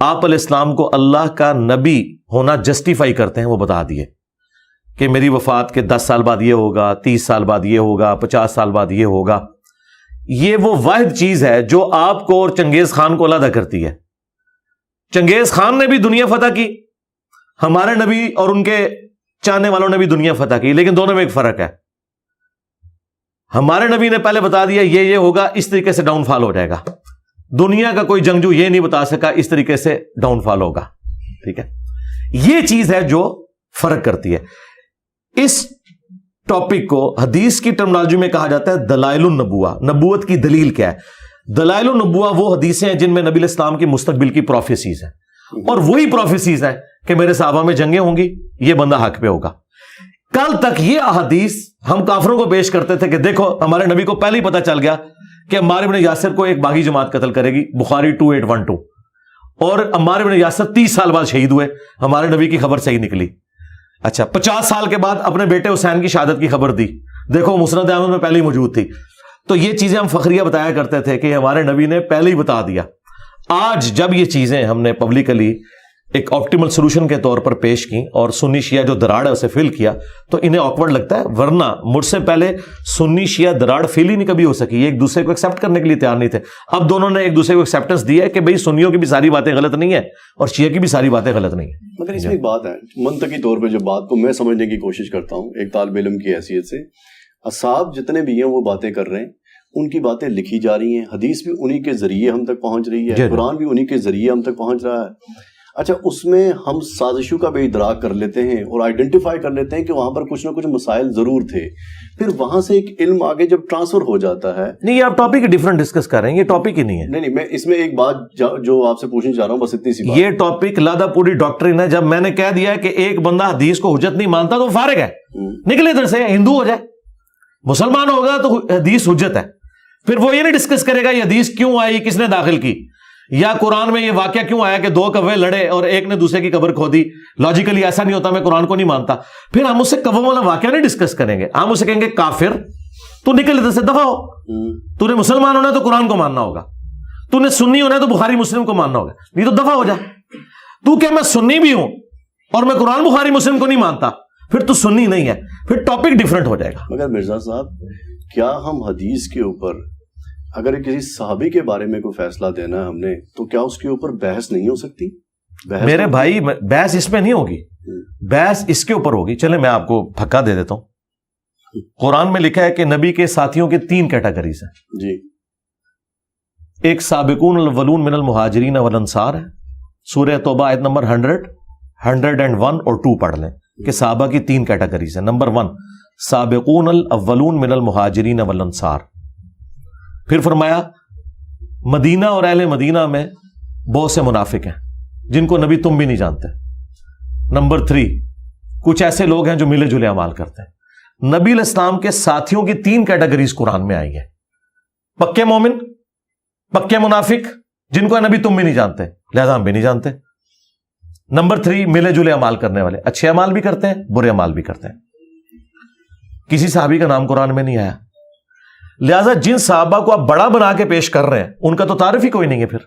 آپ علیہ السلام کو اللہ کا نبی ہونا جسٹیفائی کرتے ہیں وہ بتا دیے کہ میری وفات کے 10 سال بعد یہ ہوگا, 30 سال بعد یہ ہوگا, 50 سال بعد یہ ہوگا. یہ وہ واحد چیز ہے جو آپ کو اور چنگیز خان کو علیحدہ کرتی ہے. چنگیز خان نے بھی دنیا فتح کی, ہمارے نبی اور ان کے چاہنے والوں نے بھی دنیا فتح کی, لیکن دونوں میں ایک فرق ہے. ہمارے نبی نے پہلے بتا دیا یہ ہوگا, اس طریقے سے ڈاؤن فال ہو جائے گا. دنیا کا کوئی جنگجو یہ نہیں بتا سکا اس طریقے سے ڈاؤن فال ہوگا. ٹھیک ہے, یہ چیز ہے جو فرق کرتی ہے. اس ٹاپک کو حدیث کی ٹرمنالوجی میں کہا جاتا ہے دلائل النبوہ. نبوت کی دلیل کیا ہے؟ دلائل النبوہ وہ حدیثیں ہیں جن میں نبی علیہ السلام کی مستقبل کی پروفیسیز ہیں, اور وہی پروفیسیز ہیں کہ میرے صحابہ میں جنگیں ہوں گی, یہ بندہ حق پہ ہوگا. کل تک یہ احادیث ہم کافروں کو پیش کرتے تھے کہ دیکھو ہمارے نبی کو پہلے ہی پتا چل گیا کہ عمار ابن یاسر کو ایک باغی جماعت قتل کرے گی, بخاری 2812, اور عمار ابن یاسر 30 سال بعد شہید ہوئے, ہمارے نبی کی خبر صحیح نکلی. اچھا 50 سال کے بعد اپنے بیٹے حسین کی شہادت کی خبر دی, دیکھو مسند احمد میں پہلے ہی موجود تھی. تو یہ چیزیں ہم فخریہ بتایا کرتے تھے کہ ہمارے نبی نے پہلے ہی بتا دیا. آج جب یہ چیزیں ہم نے پبلکلی ایک آپٹیمل سولوشن کے طور پر پیش کی اور سنی شیعہ جو دراڑ ہے اسے فل کیا, تو انہیں آکورڈ لگتا ہے, ورنہ مجھ سے پہلے سنی شیعہ دراڑ فل ہی نہیں کبھی ہو سکی. ایک دوسرے کو ایکسیپٹ کرنے کے لیے تیار نہیں تھے. اب دونوں نے ایک دوسرے کو ایکسیپٹنس دی ہے کہ بھئی سنیوں کی بھی ساری باتیں غلط نہیں ہے اور شیعہ کی بھی ساری باتیں غلط نہیں ہیں. مگر اس میں ایک بات ہے, منطقی طور پہ جو بات کو میں سمجھنے کی کوشش کرتا ہوں ایک طالب علم کی حیثیت سے, اصحاب جتنے بھی ہیں وہ باتیں کر رہے ہیں, ان کی باتیں لکھی جا رہی ہیں, حدیث بھی انہی کے ذریعے ہم تک پہنچ رہی ہے, قرآن بھی انہی کے ذریعے ہم تک پہنچ رہا ہے. اچھا اس میں ہم سازشوں کا بھی ادراک کر لیتے ہیں اور آئیڈینٹیفائی کر لیتے ہیں کہ وہاں پر کچھ نہ کچھ مسائل ضرور تھے, پھر وہاں سے ایک علم آگے جب ٹرانسفر ہو جاتا ہے. نہیں آپ ٹاپک ڈیفرنٹ ڈسکس کر رہے ہیں, یہ ٹاپک ہی نہیں ہے. نہیں میں اس میں ایک بات جو آپ سے پوچھنا چاہ رہا ہوں بس اتنی سی بات, یہ ٹاپک لادا پوری ڈاکٹرین ہے. جب میں نے کہہ دیا کہ ایک بندہ حدیث کو حجت نہیں مانتا تو فارغ ہے, نکلے ادھر سے, ہندو ہو جائے, مسلمان ہوگا تو حدیث حجت ہے. پھر وہ یہ نہیں ڈسکس کرے گا یہ حدیث کیوں آئی, کس نے داخل کی, یا قرآن میں یہ واقعہ کیوں آیا کہ 2 کوے لڑے اور ایک نے دوسرے کی قبر کھودی. لاجیکلی ایسا نہیں ہوتا, میں قرآن کو نہیں مانتا. پھر ہم اس سے کووں والا واقعہ نہیں ڈسکس کریں گے, ہم اسے کہیں گے کافر, تو نکل ادھر سے, دفع ہو. تو نے مسلمان ہونا ہے تو قرآن کو ماننا ہوگا, تو نے سنی ہونا ہے تو بخاری مسلم کو ماننا ہوگا, نہیں تو دفع ہو جا. تو کہ میں سنی بھی ہوں اور میں قرآن بخاری مسلم کو نہیں مانتا, پھر تو سنی نہیں ہے, پھر ٹاپک ڈیفرنٹ ہو جائے گا. مگر مرزا صاحب کیا ہم حدیث کے اوپر اگر کسی صحابی کے بارے میں کوئی فیصلہ دینا ہے ہم نے, تو کیا اس کے اوپر بحث نہیں ہو سکتی؟ میرے بھائی بحث اس میں نہیں ہوگی, بحث اس کے اوپر ہوگی. چلے میں آپ کو پھکا دے دیتا ہوں. قرآن میں لکھا ہے کہ نبی کے ساتھیوں کے 3 کیٹیگریز ہیں جی. ایک سابقون الاولون من المہاجرین والانصار ہے, سورہ توبہ آیت نمبر 100, 101 اور 2 پڑھ لیں کہ صحابہ کی 3 کیٹیگریز ہیں. نمبر 1 سابقون الاولون من المہاجرین والانصار. پھر فرمایا مدینہ اور اہل مدینہ میں بہت سے منافق ہیں جن کو نبی تم بھی نہیں جانتے. نمبر 3 کچھ ایسے لوگ ہیں جو ملے جلے اعمال کرتے ہیں. نبی علیہ السلام کے ساتھیوں کی 3 کیٹیگریز قرآن میں آئی ہیں, پکے مومن, پکے منافق جن کو نبی تم بھی نہیں جانتے لہذا ہم بھی نہیں جانتے. نمبر 3 ملے جلے اعمال کرنے والے, اچھے اعمال بھی کرتے ہیں برے اعمال بھی کرتے ہیں. کسی صحابی کا نام قرآن میں نہیں آیا, لہذا جن صحابہ کو آپ بڑا بنا کے پیش کر رہے ہیں ان کا تو تعارف ہی کوئی نہیں ہے. پھر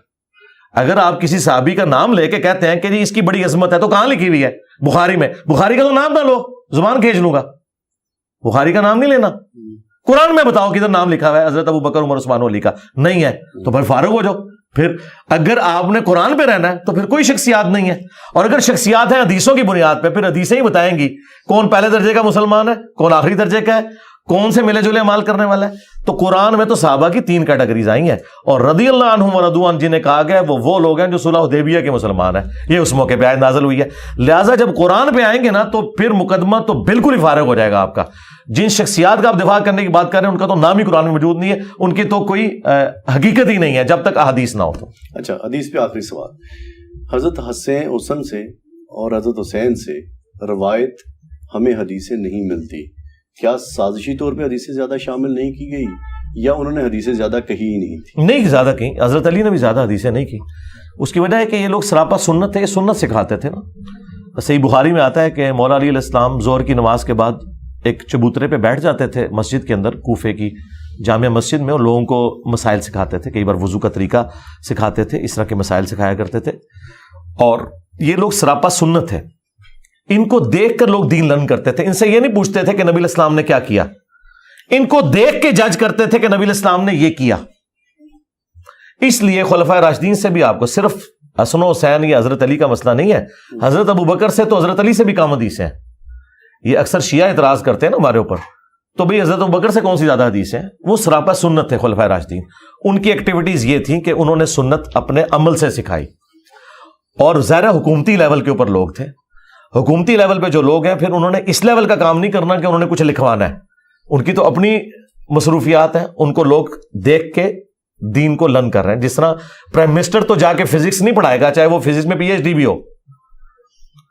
اگر آپ کسی صحابی کا نام لے کے کہتے ہیں کہ جی اس کی بڑی عظمت ہے, تو کہاں لکھی ہوئی ہے؟ بخاری میں. بخاری کا تو نام نہ لو, زبان کھینچ لوں گا, بخاری کا نام نہیں لینا. قرآن میں بتاؤ کدھر نام لکھا ہوا ہے حضرت ابو بکر عمر عثمان علی کا؟ نہیں ہے, تو پھر فارغ ہو جاؤ. پھر اگر آپ نے قرآن پہ رہنا ہے تو پھر کوئی شخصیات نہیں ہے, اور اگر شخصیات ہیں حدیثوں کی بنیاد پہ, پھر حدیثیں ہی بتائیں گی کون پہلے درجے کا مسلمان ہے, کون آخری درجے کا ہے, کون سے ملے جلے عمل کرنے والا ہے. تو قرآن میں تو صحابہ کی 3 کیٹیگریز آئی ہیں, اور رضی اللہ عنہم ورضوا عنہ جنہیں کہا گیا وہ لوگ ہیں جو صلح حدیبیہ کے مسلمان ہیں. یہ اس موقع پہ آیت نازل ہوئی ہے. لہٰذا جب قرآن پہ آئیں گے نا تو پھر مقدمہ تو بالکل ہی فارغ ہو جائے گا آپ کا. جن شخصیات کا آپ دفاع کرنے کی بات کر رہے ہیں ان کا تو نام ہی قرآن میں موجود نہیں ہے, ان کی تو کوئی حقیقت ہی نہیں ہے جب تک احادیث نہ ہو. تو اچھا حدیث پہ آخری سوال, حضرت حسن سے اور حضرت حسین سے روایت ہمیں حدیثیں نہیں ملتی, کیا سازشی طور پہ حدیثیں زیادہ شامل نہیں کی گئی, یا انہوں نے حدیثیں زیادہ کہی ہی نہیں تھی؟ نہیں زیادہ کہیں, حضرت علی نے بھی زیادہ حدیثیں نہیں کی. اس کی وجہ ہے کہ یہ لوگ سراپا سنت تھے, یہ سنت سکھاتے تھے نا. صحیح بخاری میں آتا ہے کہ مولا علی علیہ السلام ظہر کی نماز کے بعد ایک چبوترے پہ بیٹھ جاتے تھے مسجد کے اندر, کوفے کی جامع مسجد میں, اور لوگوں کو مسائل سکھاتے تھے. کئی بار وضو کا طریقہ سکھاتے تھے, اس طرح کے مسائل سکھایا کرتے تھے. اور یہ لوگ سراپا سنت ہے, ان کو دیکھ کر لوگ دین لرن کرتے تھے. ان سے یہ نہیں پوچھتے تھے کہ نبی علیہ السلام نے کیا کیا, ان کو دیکھ کے جج کرتے تھے کہ نبی علیہ السلام نے یہ کیا. اس لیے خلفائے راشدین سے بھی آپ کو صرف حسن و حسین یا حضرت علی کا مسئلہ نہیں ہے, حضرت ابو بکر سے تو حضرت علی سے بھی کم حدیث ہیں. یہ اکثر شیعہ اعتراض کرتے ہیں نا ہمارے اوپر, تو بھئی حضرت ابو بکر سے کون سی زیادہ حدیث ہیں؟ وہ سراپا سنت تھے خلفائے راشدین. ان کی ایکٹیویٹیز یہ تھیں کہ انہوں نے سنت اپنے عمل سے سکھائی. اور ظاہر حکومتی لیول کے اوپر لوگ تھے, حکومتی لیول پہ جو لوگ ہیں پھر انہوں نے اس لیول کا کام نہیں کرنا کہ انہوں نے کچھ لکھوانا ہے, ان کی تو اپنی مصروفیات ہیں, ان کو لوگ دیکھ کے دین کو لرن کر رہے ہیں. جس طرح پرائم منسٹر تو جا کے فزکس نہیں پڑھائے گا, چاہے وہ فزکس میں پی ایچ ڈی بھی ہو,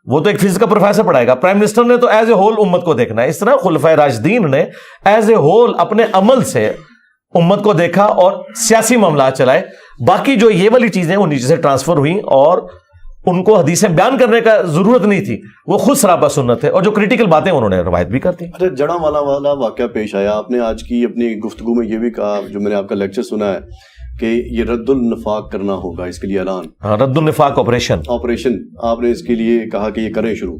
وہ تو ایک فزکس کا پروفیسر پڑھائے گا. پرائم منسٹر نے تو ایز اے ہول امت کو دیکھنا ہے. اس طرح خلفائے راشدین نے ایز اے ہول اپنے عمل سے امت کو دیکھا اور سیاسی معاملات چلائے. باقی جو یہ والی چیزیں وہ نیچے سے ٹرانسفر ہوئیں, اور ان کو حدیثیں بیان کرنے کا ضرورت نہیں تھی, وہ خود سراپا سنت ہے, اور جو کریٹیکل باتیں انہوں نے روایت بھی کر دی. اچھا جڑا والا واقعہ پیش آیا, آپ نے آج کی اپنی گفتگو میں یہ بھی کہا, جو میں نے آپ کا لیکچر سنا ہے, کہ یہ رد النفاق کرنا ہوگا, اس کے لیے اعلان, رد النفاق آپریشن آپ نے اس کے لیے کہا کہ یہ کریں شروع.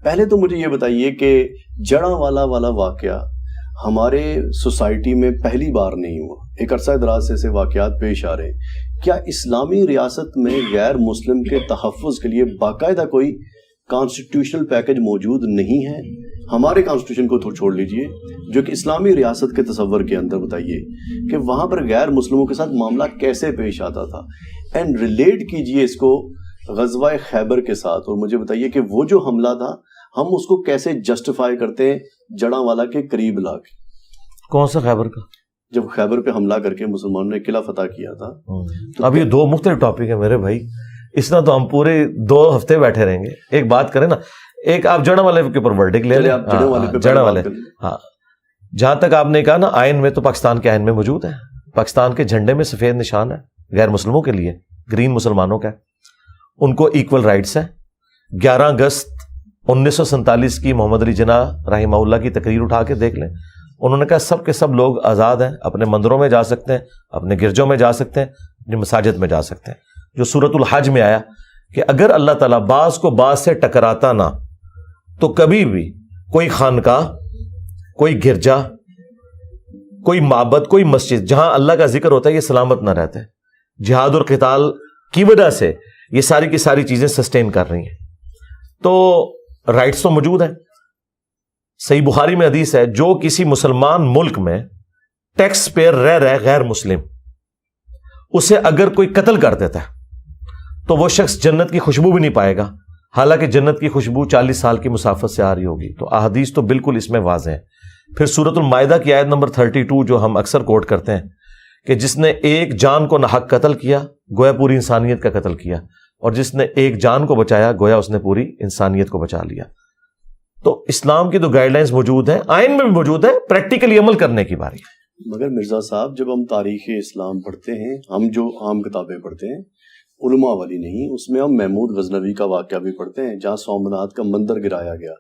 پہلے تو مجھے یہ بتائیے کہ جڑا والا واقعہ ہمارے سوسائٹی میں پہلی بار نہیں ہوا, ایک عرصہ دراز سے ایسے واقعات پیش آ رہے ہیں. کیا اسلامی ریاست میں غیر مسلم کے تحفظ کے لیے باقاعدہ کوئی کانسٹیٹیوشنل پیکج موجود نہیں ہے؟ ہمارے کانسٹیٹیوشن کو چھوڑ لیجئے, جو کہ اسلامی ریاست کے تصور کے اندر بتائیے کہ وہاں پر غیر مسلموں کے ساتھ معاملہ کیسے پیش آتا تھا, اینڈ ریلیٹ کیجئے اس کو غزوہ خیبر کے ساتھ، اور مجھے بتائیے کہ وہ جو حملہ تھا ہم اس کو کیسے جسٹیفائی کرتے ہیں جڑاں والا کے قریب لا کے؟ کون سا خیبر کا؟ جب خیبر پہ حملہ کر کے مسلمانوں نے قلعہ فتح کیا تھا. اب یہ دو مختلف ٹاپک ہیں میرے بھائی، اس طرح تو ہم پورے 2 ہفتے بیٹھے رہیں گے. ایک بات کریں نا، ایک آپ جڑاں والے کے اوپر ورڈک لے لیں. جڑاں والے، ہاں، جہاں تک آپ نے کہا نا آئین میں، تو پاکستان کے آئین میں موجود ہے. پاکستان کے جھنڈے میں سفید نشان ہے غیر مسلموں کے لیے، گرین مسلمانوں کا ہے. ان کو ایکول رائٹس ہیں. 11 اگست 1947 کی محمد علی جناح رحمہ اللہ کی تقریر اٹھا کے دیکھ لیں. انہوں نے کہا سب کے سب لوگ آزاد ہیں، اپنے مندروں میں جا سکتے ہیں، اپنے گرجوں میں جا سکتے ہیں، اپنی مساجد میں جا سکتے ہیں. جو سورۃ الحج میں آیا کہ اگر اللہ تعالیٰ بعض کو بعض سے ٹکراتا نہ تو کبھی بھی کوئی خانقاہ، کوئی گرجا، کوئی معبد، کوئی مسجد جہاں اللہ کا ذکر ہوتا ہے یہ سلامت نہ رہتے. جہاد اور قتال کی وجہ سے یہ ساری کی ساری چیزیں سسٹین کر رہی ہیں. تو رائٹس تو موجود ہیں. صحیح بخاری میں حدیث ہے، جو کسی مسلمان ملک میں ٹیکس پیئر رہ رہے غیر مسلم، اسے اگر کوئی قتل کر دیتا ہے تو وہ شخص جنت کی خوشبو بھی نہیں پائے گا، حالانکہ جنت کی خوشبو 40 سال کی مسافت سے آ رہی ہوگی. تو احادیث تو بالکل اس میں واضح ہیں. پھر سورۃ المائدہ کی آیت نمبر 32 جو ہم اکثر کوٹ کرتے ہیں کہ جس نے ایک جان کو ناحق قتل کیا گویا پوری انسانیت کا قتل کیا، اور جس نے ایک جان کو بچایا گویا اس نے پوری انسانیت کو بچا لیا. تو اسلام کی تو گائیڈ لائنز موجود ہیں، آئین میں بھی موجود ہے، پریکٹیکلی عمل کرنے کی باری. مگر مرزا صاحب جب ہم تاریخ اسلام پڑھتے ہیں، ہم جو عام کتابیں پڑھتے ہیں علماء والی نہیں، اس میں ہم محمود غزنوی کا واقعہ بھی پڑھتے ہیں جہاں سومناتھ کا مندر گرایا گیا.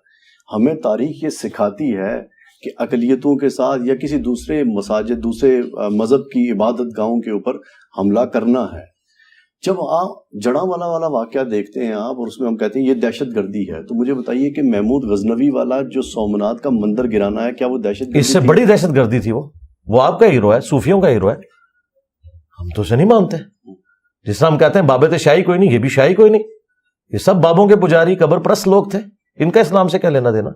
ہمیں تاریخ یہ سکھاتی ہے کہ اقلیتوں کے ساتھ یا کسی دوسرے مساجد، دوسرے مذہب کی عبادت گاہوں کے اوپر حملہ کرنا ہے. جب آپ جڑاں والا واقعہ دیکھتے ہیں آپ، اور اس میں ہم کہتے ہیں یہ دہشت گردی ہے، تو مجھے بتائیے کہ محمود غزنوی والا جو سومناتھ کا مندر گرانا ہے، کیا وہ دہشت گردی؟ اس سے بڑی دہشت گردی تھی. وہ آپ کا ہیرو ہے، صوفیوں کا ہیرو ہے. ہم تو اسے نہیں مانتے. جس طرح ہم کہتے ہیں بابے تھے شاہی کوئی نہیں، یہ بھی شاہی کوئی نہیں. یہ سب بابوں کے پجاری، قبر پرست لوگ تھے. ان کا اسلام سے کیا لینا دینا؟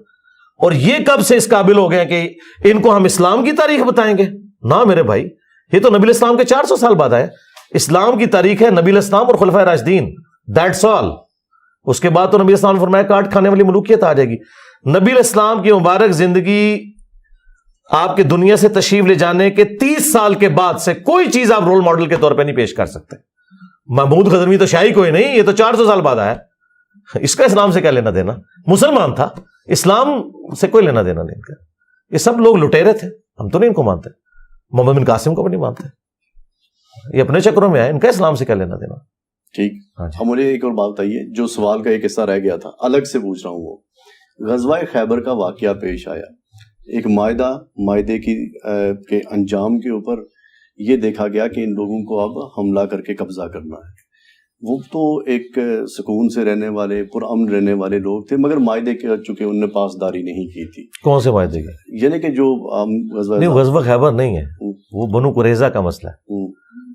اور یہ کب سے اس قابل ہو گئے کہ ان کو ہم اسلام کی تاریخ بتائیں گے؟ نہ میرے بھائی، یہ تو نبی الاسلام کے 400 سال بعد آئے. اسلام کی تاریخ ہے نبی الاسلام اور خلفائے راشدین، دیٹس آل. اس کے بعد تو نبی الاسلام نے فرمایا کاٹ کھانے والی ملوکیت آ جائے گی. نبی الاسلام کی مبارک زندگی آپ کے دنیا سے تشریف لے جانے کے 30 سال کے بعد سے کوئی چیز آپ رول ماڈل کے طور پہ نہیں پیش کر سکتے. محمود غزنوی تو شاہی کوئی نہیں، یہ تو 400 سال بعد آیا. اس کا اسلام سے کیا لینا دینا؟ مسلمان تھا، اسلام سے کوئی لینا دینا نہیں ان کا. یہ سب لوگ لٹیرے تھے، ہم تو نہیں ان کو مانتے. محمد بن قاسم کو بھی نہیں مانتے، یہ اپنے چکروں میں آئے. ان کا اسلام سے کیا لینا دینا؟ ٹھیک. ہم مجھے ایک اور بات بتائیے، جو سوال کا ایک حصہ رہ گیا تھا الگ سے پوچھ رہا ہوں. وہ غزوہ خیبر کا واقعہ پیش آیا، ایک معاہدے کے انجام کے اوپر یہ دیکھا گیا کہ ان لوگوں کو اب حملہ کر کے قبضہ کرنا ہے. وہ تو ایک سکون سے رہنے والے، پرامن رہنے والے لوگ تھے، مگر معاہدے کے چونکہ انہوں نے پاسداری نہیں کی تھی. کون سے معاہدے کی؟ یعنی کہ جو غزوہ خیبر نہیں ہے، وہ بنو قریظہ کا مسئلہ ہے،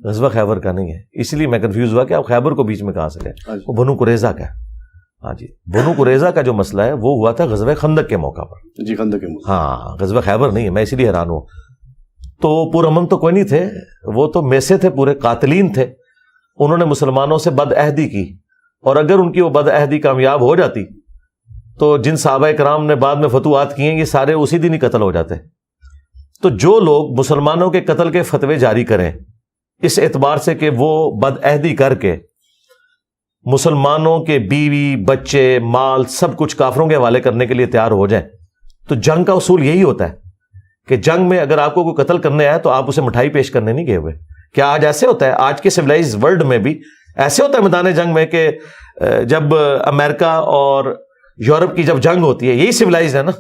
غزوہ خیبر کا نہیں ہے. اس لیے میں کنفیوز ہوا کہ آپ خیبر کو بیچ میں کہاں سے لیں. وہ بنو قریظہ کا ہے. ہاں جی، بنو قریظہ کا جو مسئلہ ہے وہ ہوا تھا غزوہ خندق کے موقع پر. جی، خندق کے موقع. ہاں، غزوہ خیبر نہیں ہے. میں اسی لیے حیران ہوں. تو پرامن تو کوئی نہیں تھے، وہ تو میسے تھے، پورے قاتلین تھے. انہوں نے مسلمانوں سے بد عہدی کی، اور اگر ان کی وہ بد عہدی کامیاب ہو جاتی تو جن صحابہ کرام نے بعد میں فتوحات کیے یہ سارے اسی دن ہی قتل ہو جاتے. تو جو لوگ مسلمانوں کے قتل کے فتوے جاری کریں اس اعتبار سے کہ وہ بد عہدی کر کے مسلمانوں کے بیوی، بچے، مال سب کچھ کافروں کے حوالے کرنے کے لیے تیار ہو جائیں، تو جنگ کا اصول یہی ہوتا ہے کہ جنگ میں اگر آپ کو کوئی قتل کرنے آئے تو آپ اسے مٹھائی پیش کرنے نہیں گئے ہوئے. کیا آج ایسے ہوتا ہے؟ آج کے سویلائز ورلڈ میں بھی ایسے ہوتا ہے میدان جنگ میں کہ جب امریکہ اور یورپ کی جب جنگ ہوتی ہے، یہی سویلائز ہے نا،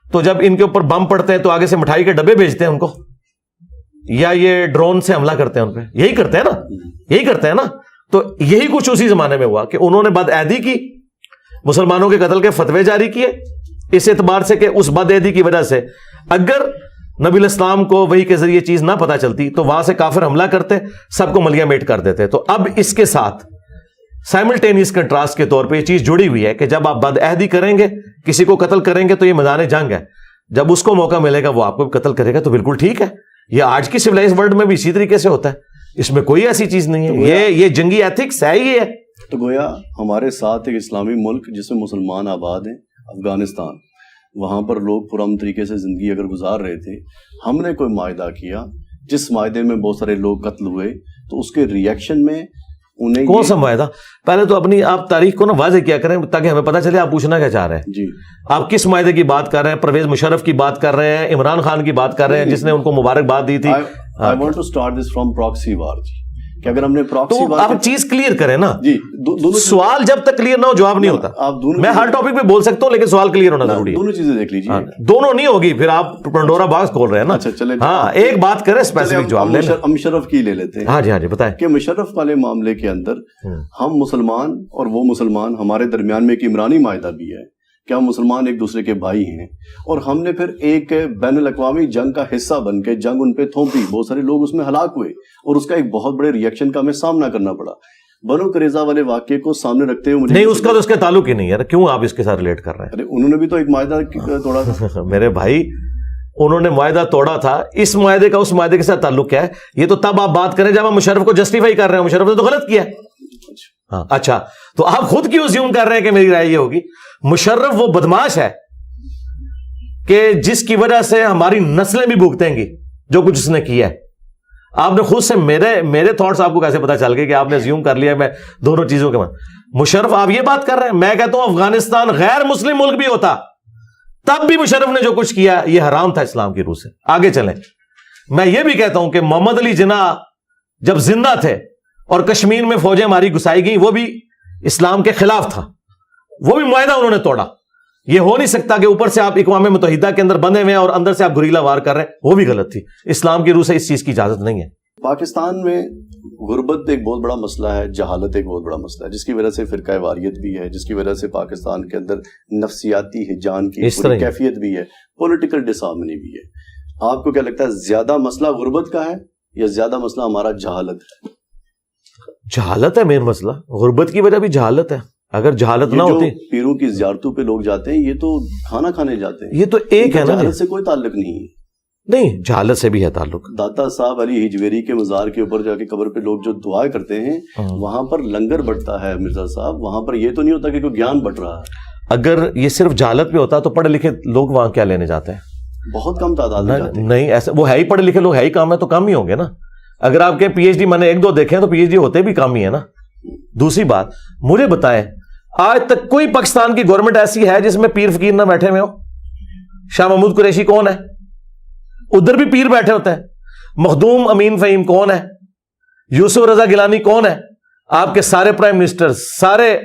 تو جب ان کے اوپر بم پڑتے ہیں تو آگے سے مٹھائی کے ڈبے بھیجتے ہیں ان کو، یا یہ ڈرون سے حملہ کرتے ہیں ان پہ. یہی کرتے ہیں نا، یہی کرتے ہیں نا. تو یہی کچھ اسی زمانے میں ہوا کہ انہوں نے بد عہدی کی، مسلمانوں کے قتل کے فتوے جاری کیے، اس اعتبار سے کہ اس بد عہدی کی وجہ سے اگر نبی الاسلام کو وحی کے ذریعے چیز نہ پتہ چلتی تو وہاں سے کافر حملہ کرتے، سب کو ملیہ میٹ کر دیتے. تو اب اس کے ساتھ سائملٹینیس کنٹراسٹ کے طور پہ یہ چیز جڑی ہوئی ہے کہ جب آپ بد عہدی کریں گے، کسی کو قتل کریں گے تو یہ میدان جنگ ہے، جب اس کو موقع ملے گا وہ آپ کو قتل کرے گا. تو بالکل ٹھیک ہے، یہ آج کی سویلائز ورلڈ میں بھی اسی طریقے سے ہوتا ہے، اس میں کوئی ایسی چیز نہیں ہے. یہ جنگی ایتھکس ہے ہی ہے. تو گویا ہمارے ساتھ ایک اسلامی ملک جس میں مسلمان آباد ہیں، افغانستان، وہاں پر لوگ پرامن طریقے سے زندگی اگر گزار رہے تھے، ہم نے کوئی معاہدہ کیا جس معاہدے میں بہت سارے لوگ قتل ہوئے، تو اس کے ریئیکشن میں انہیں کون سا معاہدہ؟ پہلے تو اپنی آپ تاریخ کو نا واضح کیا کریں تاکہ ہمیں پتہ چلے آپ پوچھنا کیا چاہ رہے ہیں. جی آپ کس معاہدے کی بات کر رہے ہیں؟ پرویز مشرف کی بات کر رہے ہیں، عمران خان کی بات کر رہے ہیں جس نے ان کو مبارکباد دی تھی؟ I want to start this from proxy war جی، کہ اگر ہم نے پراکسی تو آپ چیز کلیئر کریں نا جی، دونوں سوال جب تک کلیئر نہ ہو جواب نہیں ہوتا. آپ دونوں میں ہر ٹاپک پہ بول سکتا ہوں لیکن سوال کلیئر ہونا ضروری ہے. دونوں چیزیں دیکھ لیجیے. دونوں نہیں ہوگی پھر آپ پنڈورا باکس کھول رہے ہیں نا. اچھا چلیں، ہاں ایک بات کریں اسپیسیفک جواب لیں. مشرف کی لے لیتے ہیں. ہاں جی بتائیں. کہ مشرف والے معاملے کے اندر ہم مسلمان اور وہ مسلمان، ہمارے درمیان میں ایک عمرانی معاہدہ بھی ہے کہ ہم مسلمان ایک دوسرے کے بھائی ہیں، اور ہم نے پھر ایک بین الاقوامی جنگ کا حصہ بن کے جنگ ان پہ تھوپی، بہت سارے لوگ اس میں ہلاک ہوئے، اور اس کا ایک بہت بڑے ریئیکشن کا ہمیں سامنا کرنا پڑا. بنو قریظہ والے واقعے کو سامنے رکھتے ہوئے نہیں، اس کا تو اس کے تعلق ہی نہیں ہے. کیوں آپ اس کے ساتھ ریلیٹ کر رہے ہیں؟ ارے انہوں نے بھی تو ایک معاہدہ توڑا تھا. میرے بھائی انہوں نے معاہدہ توڑا تھا، اس معاہدے کا اس معاہدے کے ساتھ تعلق کیا ہے؟ یہ تو تب آپ بات کریں جب آپ مشرف کو جسٹیفائی کر رہے ہیں. مشرف نے تو غلط کیا. ہاں اچھا، تو آپ خود کیوں زیوم کر رہے ہیں کہ میری رائے یہ ہوگی؟ مشرف وہ بدماش ہے کہ جس کی وجہ سے ہماری نسلیں بھی بھگتیں گی جو کچھ اس نے کیا ہے. آپ نے خود سے میرے تھاٹس آپ کو کیسے پتا چل گئے کہ آپ نے زیوم کر لیا میں دونوں چیزوں کے مشرف آپ یہ بات کر رہے ہیں. میں کہتا ہوں افغانستان غیر مسلم ملک بھی ہوتا تب بھی مشرف نے جو کچھ کیا یہ حرام تھا اسلام کی روح سے. آگے چلیں. میں یہ بھی کہتا ہوں کہ محمد علی جناح جب زندہ تھے اور کشمیر میں فوجیں ہماری گھسائی گئیں، وہ بھی اسلام کے خلاف تھا، وہ بھی معاہدہ انہوں نے توڑا. یہ ہو نہیں سکتا کہ اوپر سے آپ اقوام متحدہ کے اندر بندے ہوئے ہیں اور اندر سے آپ گریلا وار کر رہے ہیں. وہ بھی غلط تھی. اسلام کی روح سے اس چیز کی اجازت نہیں ہے. پاکستان میں غربت ایک بہت بڑا مسئلہ ہے، جہالت ایک بہت بڑا مسئلہ ہے، جس کی وجہ سے فرقہ واریت بھی ہے، جس کی وجہ سے پاکستان کے اندر نفسیاتی ہجان کی کیفیت بھی ہے، پولیٹیکل ڈس ہارمنی بھی ہے. آپ کو کیا لگتا ہے زیادہ مسئلہ غربت کا ہے یا زیادہ مسئلہ ہمارا جہالت ہے؟ جہالت ہے مین مسئلہ. غربت کی وجہ بھی جہالت ہے. اگر جہالت نہ ہوتی، پیروں کی زیارتوں پہ لوگ جاتے ہیں، یہ تو کھانا کھانے جاتے ہیں، یہ تو ایک ہے نا. جہالت سے کوئی تعلق نہیں ہے. نہیں، جہالت سے بھی ہے تعلق. داتا صاحب علی ہجویری کے مزار کے اوپر جا کے قبر پہ لوگ جو دعائیں کرتے ہیں، وہاں پر لنگر بٹتا ہے مرزا صاحب. وہاں پر یہ تو نہیں ہوتا کہ کوئی گیان بٹ رہا ہے. اگر یہ صرف جہالت میں ہوتا تو پڑھے لکھے لوگ وہاں کیا لینے جاتے ہیں؟ بہت کم تعداد میں جاتے ہیں. نہیں ایسا، وہ ہے ہی پڑھے لکھے لوگ، ہے ہی کام ہے تو کم ہی ہوں گے نا. اگر آپ کے پی ایچ ڈی میں نے ایک دو دیکھے ہیں تو پی ایچ ڈی ہوتے بھی کام ہی ہے نا. دوسری بات مجھے بتائیں، آج تک کوئی پاکستان کی گورنمنٹ ایسی ہے جس میں پیر فقیر نہ بیٹھے ہوئے ہو؟ شاہ محمود قریشی کون ہے؟ ادھر بھی پیر بیٹھے ہوتے ہیں. مخدوم امین فہیم کون ہے؟ یوسف رضا گیلانی کون ہے؟ آپ کے سارے پرائم منسٹر، سارے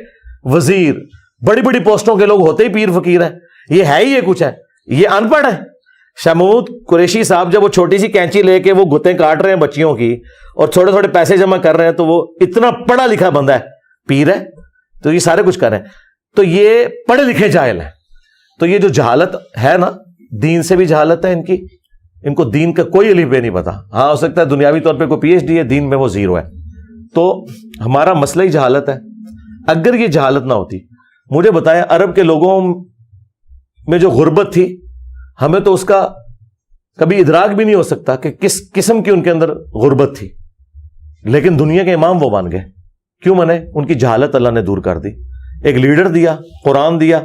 وزیر، بڑی بڑی پوسٹوں کے لوگ ہوتے ہی پیر فقیر ہیں. یہ ہے ہی یہ کچھ ہے. یہ ان پڑھ ہے. شاہ محمود قریشی صاحب جب وہ چھوٹی سی کینچی لے کے وہ گتیں کاٹ رہے ہیں بچیوں کی اور تھوڑے تھوڑے پیسے جمع کر رہے ہیں تو وہ اتنا پڑھا لکھا بندہ ہے، پیر ہے، تو یہ سارے کچھ کر رہے ہیں. تو یہ پڑھے لکھے جاہل ہیں. تو یہ جو جہالت ہے نا، دین سے بھی جہالت ہے ان کی. ان کو دین کا کوئی الف بے نہیں پتا. ہاں ہو سکتا ہے دنیاوی طور پہ کوئی پی ایچ ڈی ہے، دین میں وہ زیرو ہے. تو ہمارا مسئلہ ہی جہالت ہے. اگر یہ جہالت نہ ہوتی، مجھے بتائیں عرب کے لوگوں میں جو غربت تھی، ہمیں تو اس کا کبھی ادراک بھی نہیں ہو سکتا کہ کس قسم کی ان کے اندر غربت تھی. لیکن دنیا کے امام وہ بن گئے. کیوں بنے؟ ان کی جہالت اللہ نے دور کر دی. ایک لیڈر دیا، قرآن دیا،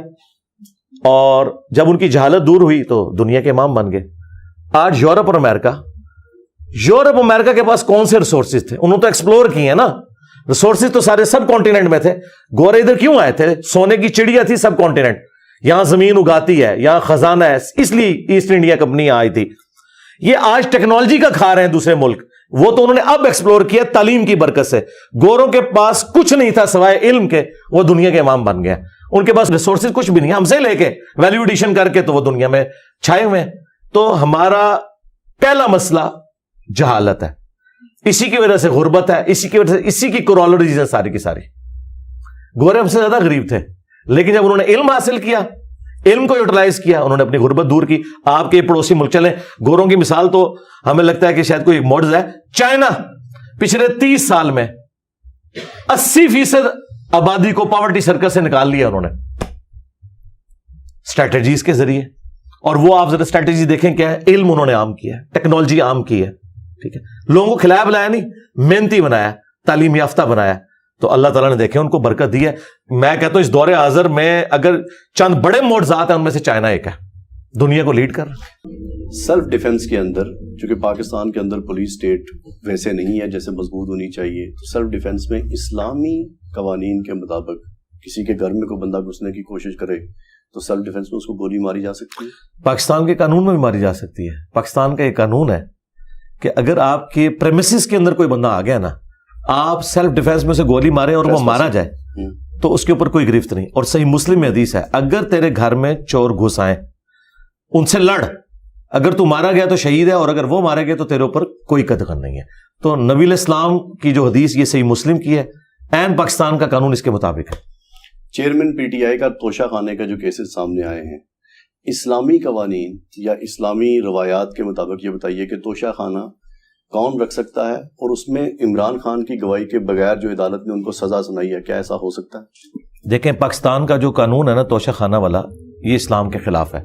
اور جب ان کی جہالت دور ہوئی تو دنیا کے امام بن گئے. آج یورپ اور امریکہ کے پاس کون سے ریسورسز تھے؟ انہوں تو ایکسپلور کیے ہیں نا. ریسورسز تو سارے سب کانٹیننٹ میں تھے. گورے ادھر کیوں آئے تھے؟ سونے کی چڑیا تھی سب کانٹیننٹ. یہاں زمین اگاتی ہے، یہاں خزانہ ہے، اس لیے ایسٹ انڈیا کمپنی آئی تھی. یہ آج ٹیکنالوجی کا کھا رہے ہیں دوسرے ملک. وہ تو انہوں نے اب ایکسپلور کیا تعلیم کی برکت سے. گوروں کے پاس کچھ نہیں تھا سوائے علم کے، وہ دنیا کے امام بن گئے. ان کے پاس ریسورسز کچھ بھی نہیں، ہم سے لے کے ویلیو ایڈیشن کر کے تو وہ دنیا میں چھائے ہوئے ہیں. تو ہمارا پہلا مسئلہ جہالت ہے. اسی کی وجہ سے غربت ہے. اسی کی وجہ سے اسی کی کورالریز ہیں ساری کی ساری. گورے ہم سے زیادہ غریب تھے، لیکن جب انہوں نے علم حاصل کیا، علم کو یوٹیلائز کیا، انہوں نے اپنی غربت دور کی. آپ کے پڑوسی ملک چلیں، گوروں کی مثال تو ہمیں لگتا ہے کہ شاید کوئی معجزہ ہے. چائنا پچھلے 30 سال میں 80% آبادی کو پاورٹی سرکل سے نکال لیا انہوں نے اسٹریٹجیز کے ذریعے. اور وہ آپ ذرا اسٹریٹجی دیکھیں کیا ہے. علم انہوں نے عام کیا ہے، ٹیکنالوجی عام کی ہے. ٹھیک ہے، لوگوں کو کھلایا بلایا نہیں، محنتی بنایا، تعلیم یافتہ بنایا. تو اللہ تعالیٰ نے دیکھے ان کو برکت دی ہے. میں کہتا ہوں اس دور حاضر میں اگر چند بڑے معجزات ہیں ان میں سے چائنا ایک ہے, دنیا کو لیڈ کر رہا ہے. سیلف ڈیفenس کے اندر چونکہ پاکستان کے اندر پولیس اسٹیٹ ویسے نہیں ہے جیسے مضبوط ہونی چاہیے, تو سیلف ڈیفenس میں اسلامی قوانین کے مطابق کسی کے گھر میں کوئی بندہ گھسنے کی کوشش کرے تو سیلف ڈیفenس میں اس کو گولی ماری جا سکتی ہے. پاکستان کے قانون میں بھی ماری جا سکتی ہے. پاکستان کا یہ قانون ہے کہ اگر آپ کے پریمیسز کے اندر کوئی بندہ آ گیا نا, آپ سیلف ڈیفenس میں سے گولی مارے اور وہ مارا جائے تو اس کے اوپر کوئی گرفت نہیں. اور صحیح مسلم میں حدیث ہے, اگر تیرے گھر میں چور گھس آئے ان سے لڑ, اگر تو مارا گیا تو شہید ہے, اور اگر وہ مارے گئے تو تیرے اوپر کوئی قتل نہیں ہے. تو نبی علیہ السلام کی جو حدیث یہ صحیح مسلم کی ہے, این پاکستان کا قانون اس کے مطابق ہے. چیئرمین پی ٹی آئی کا توشہ خانے کا جو کیسز سامنے آئے ہیں, اسلامی قوانین یا اسلامی روایات کے مطابق یہ بتائیے کہ توشہ خانہ کون رکھ سکتا ہے, اور اس میں عمران خان کی گواہی کے بغیر جو عدالت نے ان کو سزا سنائی ہے, کیا ایسا ہو سکتا ہے؟ دیکھیں پاکستان کا جو قانون ہے نا توشہ خانہ والا, یہ اسلام کے خلاف ہے.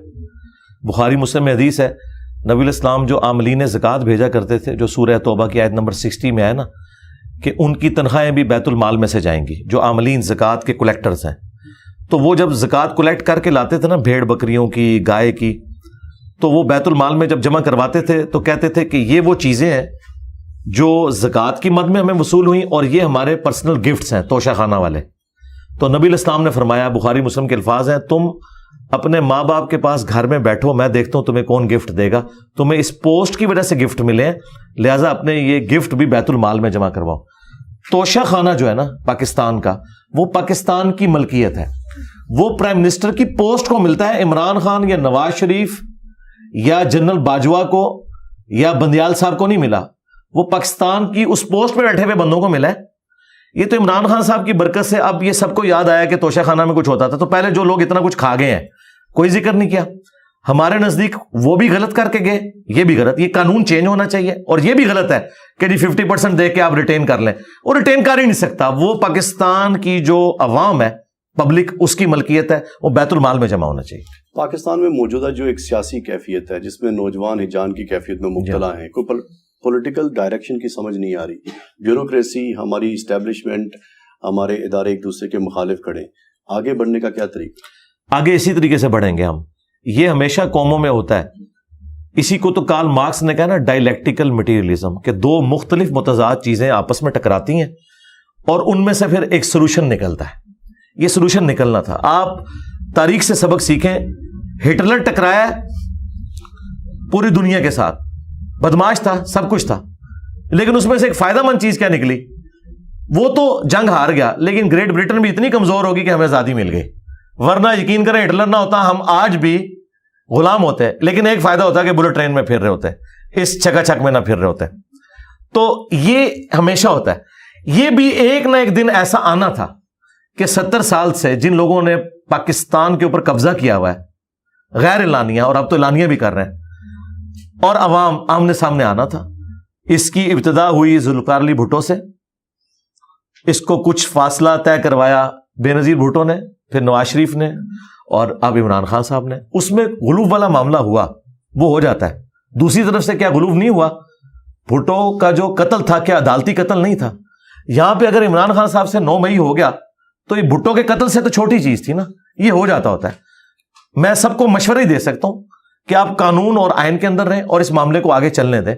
بخاری مسلم میں حدیث ہے, نبی علیہ السلام جو عاملین زکوٰۃ بھیجا کرتے تھے, جو سورہ توبہ کی آیت نمبر 60 میں ہے نا کہ ان کی تنخواہیں بھی بیت المال میں سے جائیں گی, جو عاملین زکوٰۃ کے کلیکٹرز ہیں. تو وہ جب زکوٰۃ کلیکٹ کر کے لاتے تھے نا بھیڑ بکریوں کی, گائے کی, تو وہ بیت المال میں جب جمع کرواتے تھے تو کہتے تھے کہ یہ وہ چیزیں ہیں جو زکوٰۃ کی مد میں ہمیں وصول ہوئیں, اور یہ ہمارے پرسنل گفٹس ہیں توشہ خانہ والے. تو نبی علیہ السلام نے فرمایا, بخاری مسلم کے الفاظ ہیں, تم اپنے ماں باپ کے پاس گھر میں بیٹھو, میں دیکھتا ہوں تمہیں کون گفٹ دے گا, تمہیں اس پوسٹ کی وجہ سے گفٹ ملے, لہٰذا اپنے یہ گفٹ بھی بیت المال میں جمع کرواؤ. توشہ خانہ جو ہے نا پاکستان کا, وہ پاکستان کی ملکیت ہے. وہ پرائم منسٹر کی پوسٹ کو ملتا ہے, عمران خان یا نواز شریف یا جنرل باجوہ کو یا بندیال صاحب کو نہیں ملا, وہ پاکستان کی اس پوسٹ پہ بیٹھے ہوئے بندوں کو ملا ہے. یہ تو عمران خان صاحب کی برکت سے اب یہ سب کو یاد آیا کہ توشہ خانہ میں کچھ ہوتا تھا, تو پہلے جو لوگ اتنا کچھ کھا گئے ہیں کوئی ذکر نہیں کیا. ہمارے نزدیک وہ بھی غلط کر کے گئے, یہ بھی غلط, یہ قانون چینج ہونا چاہیے. اور یہ بھی غلط ہے کہ جی 50% دے کے آپ ریٹین کر لیں, اور ریٹین کر ہی نہیں سکتا. وہ پاکستان کی جو عوام ہے, پبلک, اس کی ملکیت ہے, وہ بیت المال میں جمع ہونا چاہیے. پاکستان میں موجودہ جو ایک سیاسی کیفیت ہے جس میں نوجوان ہجان کی کیفیت میں مبتلا ہیں, کوئی پولیٹیکل ڈائریکشن کی سمجھ نہیں آ رہی, بیوروکریسی, ہماری اسٹیبلشمنٹ, ہمارے ادارے ایک دوسرے کے مخالف کھڑے, آگے بڑھنے کا کیا طریقہ؟ آگے اسی طریقے سے بڑھیں گے ہم. یہ ہمیشہ قوموں میں ہوتا ہے. اسی کو تو کارل مارکس نے کہا نا ڈائلیکٹیکل مٹیریلزم, کہ دو مختلف متضاد چیزیں آپس میں ٹکراتی ہیں اور ان میں سے پھر ایک سولوشن نکلتا ہے. یہ سولوشن نکلنا تھا. آپ تاریخ سے سبق سیکھیں. ہٹلر ٹکرایا پوری دنیا کے ساتھ, بدماش تھا, سب کچھ تھا, لیکن اس میں سے ایک فائدہ مند چیز کیا نکلی؟ وہ تو جنگ ہار گیا, لیکن گریٹ برٹن بھی اتنی کمزور ہوگی کہ ہمیں آزادی مل گئی. ورنہ یقین کریں ہٹلر نہ ہوتا ہم آج بھی غلام ہوتے, لیکن ایک فائدہ ہوتا کہ بلٹ ٹرین میں پھر رہے ہوتے, اس چکا چک میں نہ پھر رہے ہوتے. تو یہ ہمیشہ ہوتا ہے. یہ بھی ایک نہ ایک دن ایسا آنا تھا کہ 70 سال سے جن لوگوں نے پاکستان کے اوپر قبضہ کیا ہوا ہے غیر اعلانیہ, اور اب تو اعلانیہ بھی کر رہے ہیں, اور عوام آمنے سامنے آنا تھا. اس کی ابتدا ہوئی ذوالفقار علی بھٹو سے, اس کو کچھ فاصلہ طے کروایا بے نظیر بھٹو نے, پھر نواز شریف نے, اور اب عمران خان صاحب نے. اس میں غلوف والا معاملہ ہوا, وہ ہو جاتا ہے. دوسری طرف سے کیا غلوف نہیں ہوا؟ بھٹو کا جو قتل تھا کیا عدالتی قتل نہیں تھا؟ یہاں پہ اگر عمران خان صاحب سے 9 مئی ہو گیا تو یہ بھٹو کے قتل سے تو چھوٹی چیز تھی نا, یہ ہو جاتا ہوتا ہے. میں سب کو مشورہ ہی دے سکتا ہوں کہ آپ قانون اور آئین کے اندر رہیں اور اس معاملے کو آگے چلنے دیں.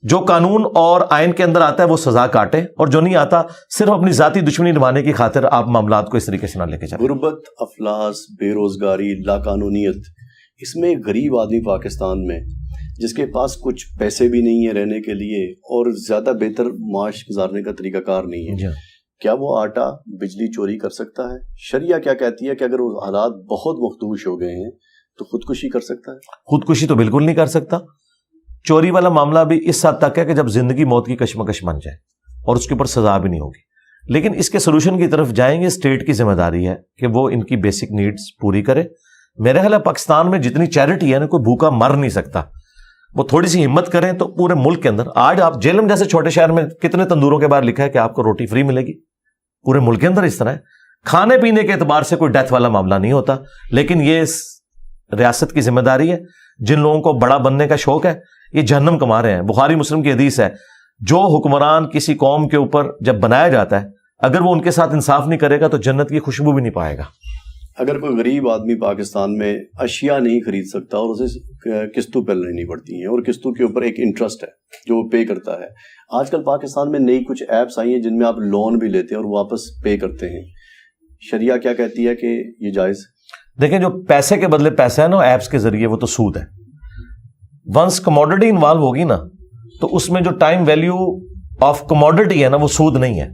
جو قانون اور آئین کے اندر آتا ہے وہ سزا کاٹے, اور جو نہیں آتا صرف اپنی ذاتی دشمنی نبھانے کی خاطر آپ معاملات کو اس طریقے سے نہ لے کے چلیں. غربت, افلاس, بے روزگاری, لاقانونیت, اس میں ایک غریب آدمی پاکستان میں جس کے پاس کچھ پیسے بھی نہیں ہیں رہنے کے لیے اور زیادہ بہتر معاش گزارنے کا طریقہ کار نہیں ہے, کیا وہ آٹا بجلی چوری کر سکتا ہے؟ شریعہ کیا کہتی ہے کہ اگر وہ حالات بہت مخدوش ہو گئے ہیں تو خودکشی کر سکتا ہے؟ خودکشی تو بالکل نہیں کر سکتا. چوری والا معاملہ بھی اس حد تک ہے کہ جب زندگی موت کی کشمکش بن جائے اور اس کے اوپر سزا بھی نہیں ہوگی. لیکن اس کے سولوشن کی طرف جائیں گے. اسٹیٹ کی ذمہ داری ہے کہ وہ ان کی بیسک نیڈز پوری کرے. میرے خیال ہے پاکستان میں جتنی چیریٹی ہے نا, کوئی بھوکا مر نہیں سکتا. وہ تھوڑی سی ہمت کریں تو پورے ملک کے اندر, آج آپ جیلم جیسے چھوٹے شہر میں کتنے تندوروں کے باہر لکھا ہے کہ آپ کو روٹی فری ملے گی. پورے ملک کے اندر اس طرح ہے. کھانے پینے کے اعتبار سے کوئی ڈیتھ والا معاملہ نہیں ہوتا, لیکن یہ ریاست کی ذمہ داری ہے. جن لوگوں کو بڑا بننے کا شوق ہے یہ جہنم کما رہے ہیں. بخاری مسلم کی حدیث ہے, جو حکمران کسی قوم کے اوپر جب بنایا جاتا ہے اگر وہ ان کے ساتھ انصاف نہیں کرے گا تو جنت کی خوشبو بھی نہیں پائے گا. اگر کوئی غریب آدمی پاکستان میں اشیاء نہیں خرید سکتا اور اسے قسطوں پہ لینی پڑتی ہیں اور قسطوں کے اوپر ایک انٹرسٹ ہے جو وہ پے کرتا ہے. آج کل پاکستان میں نئی کچھ ایپس آئی ہیں جن میں آپ لون بھی لیتے ہیں اور واپس پے کرتے ہیں. شریعہ کیا کہتی ہے کہ یہ جائز؟ دیکھیں جو پیسے کے بدلے پیسہ ہے نا ایپس کے ذریعے وہ تو سود ہے. ونس کموڈٹی انوالو ہوگی نا تو اس میں جو ٹائم ویلیو آف کموڈٹی ہے نا وہ سود نہیں ہے.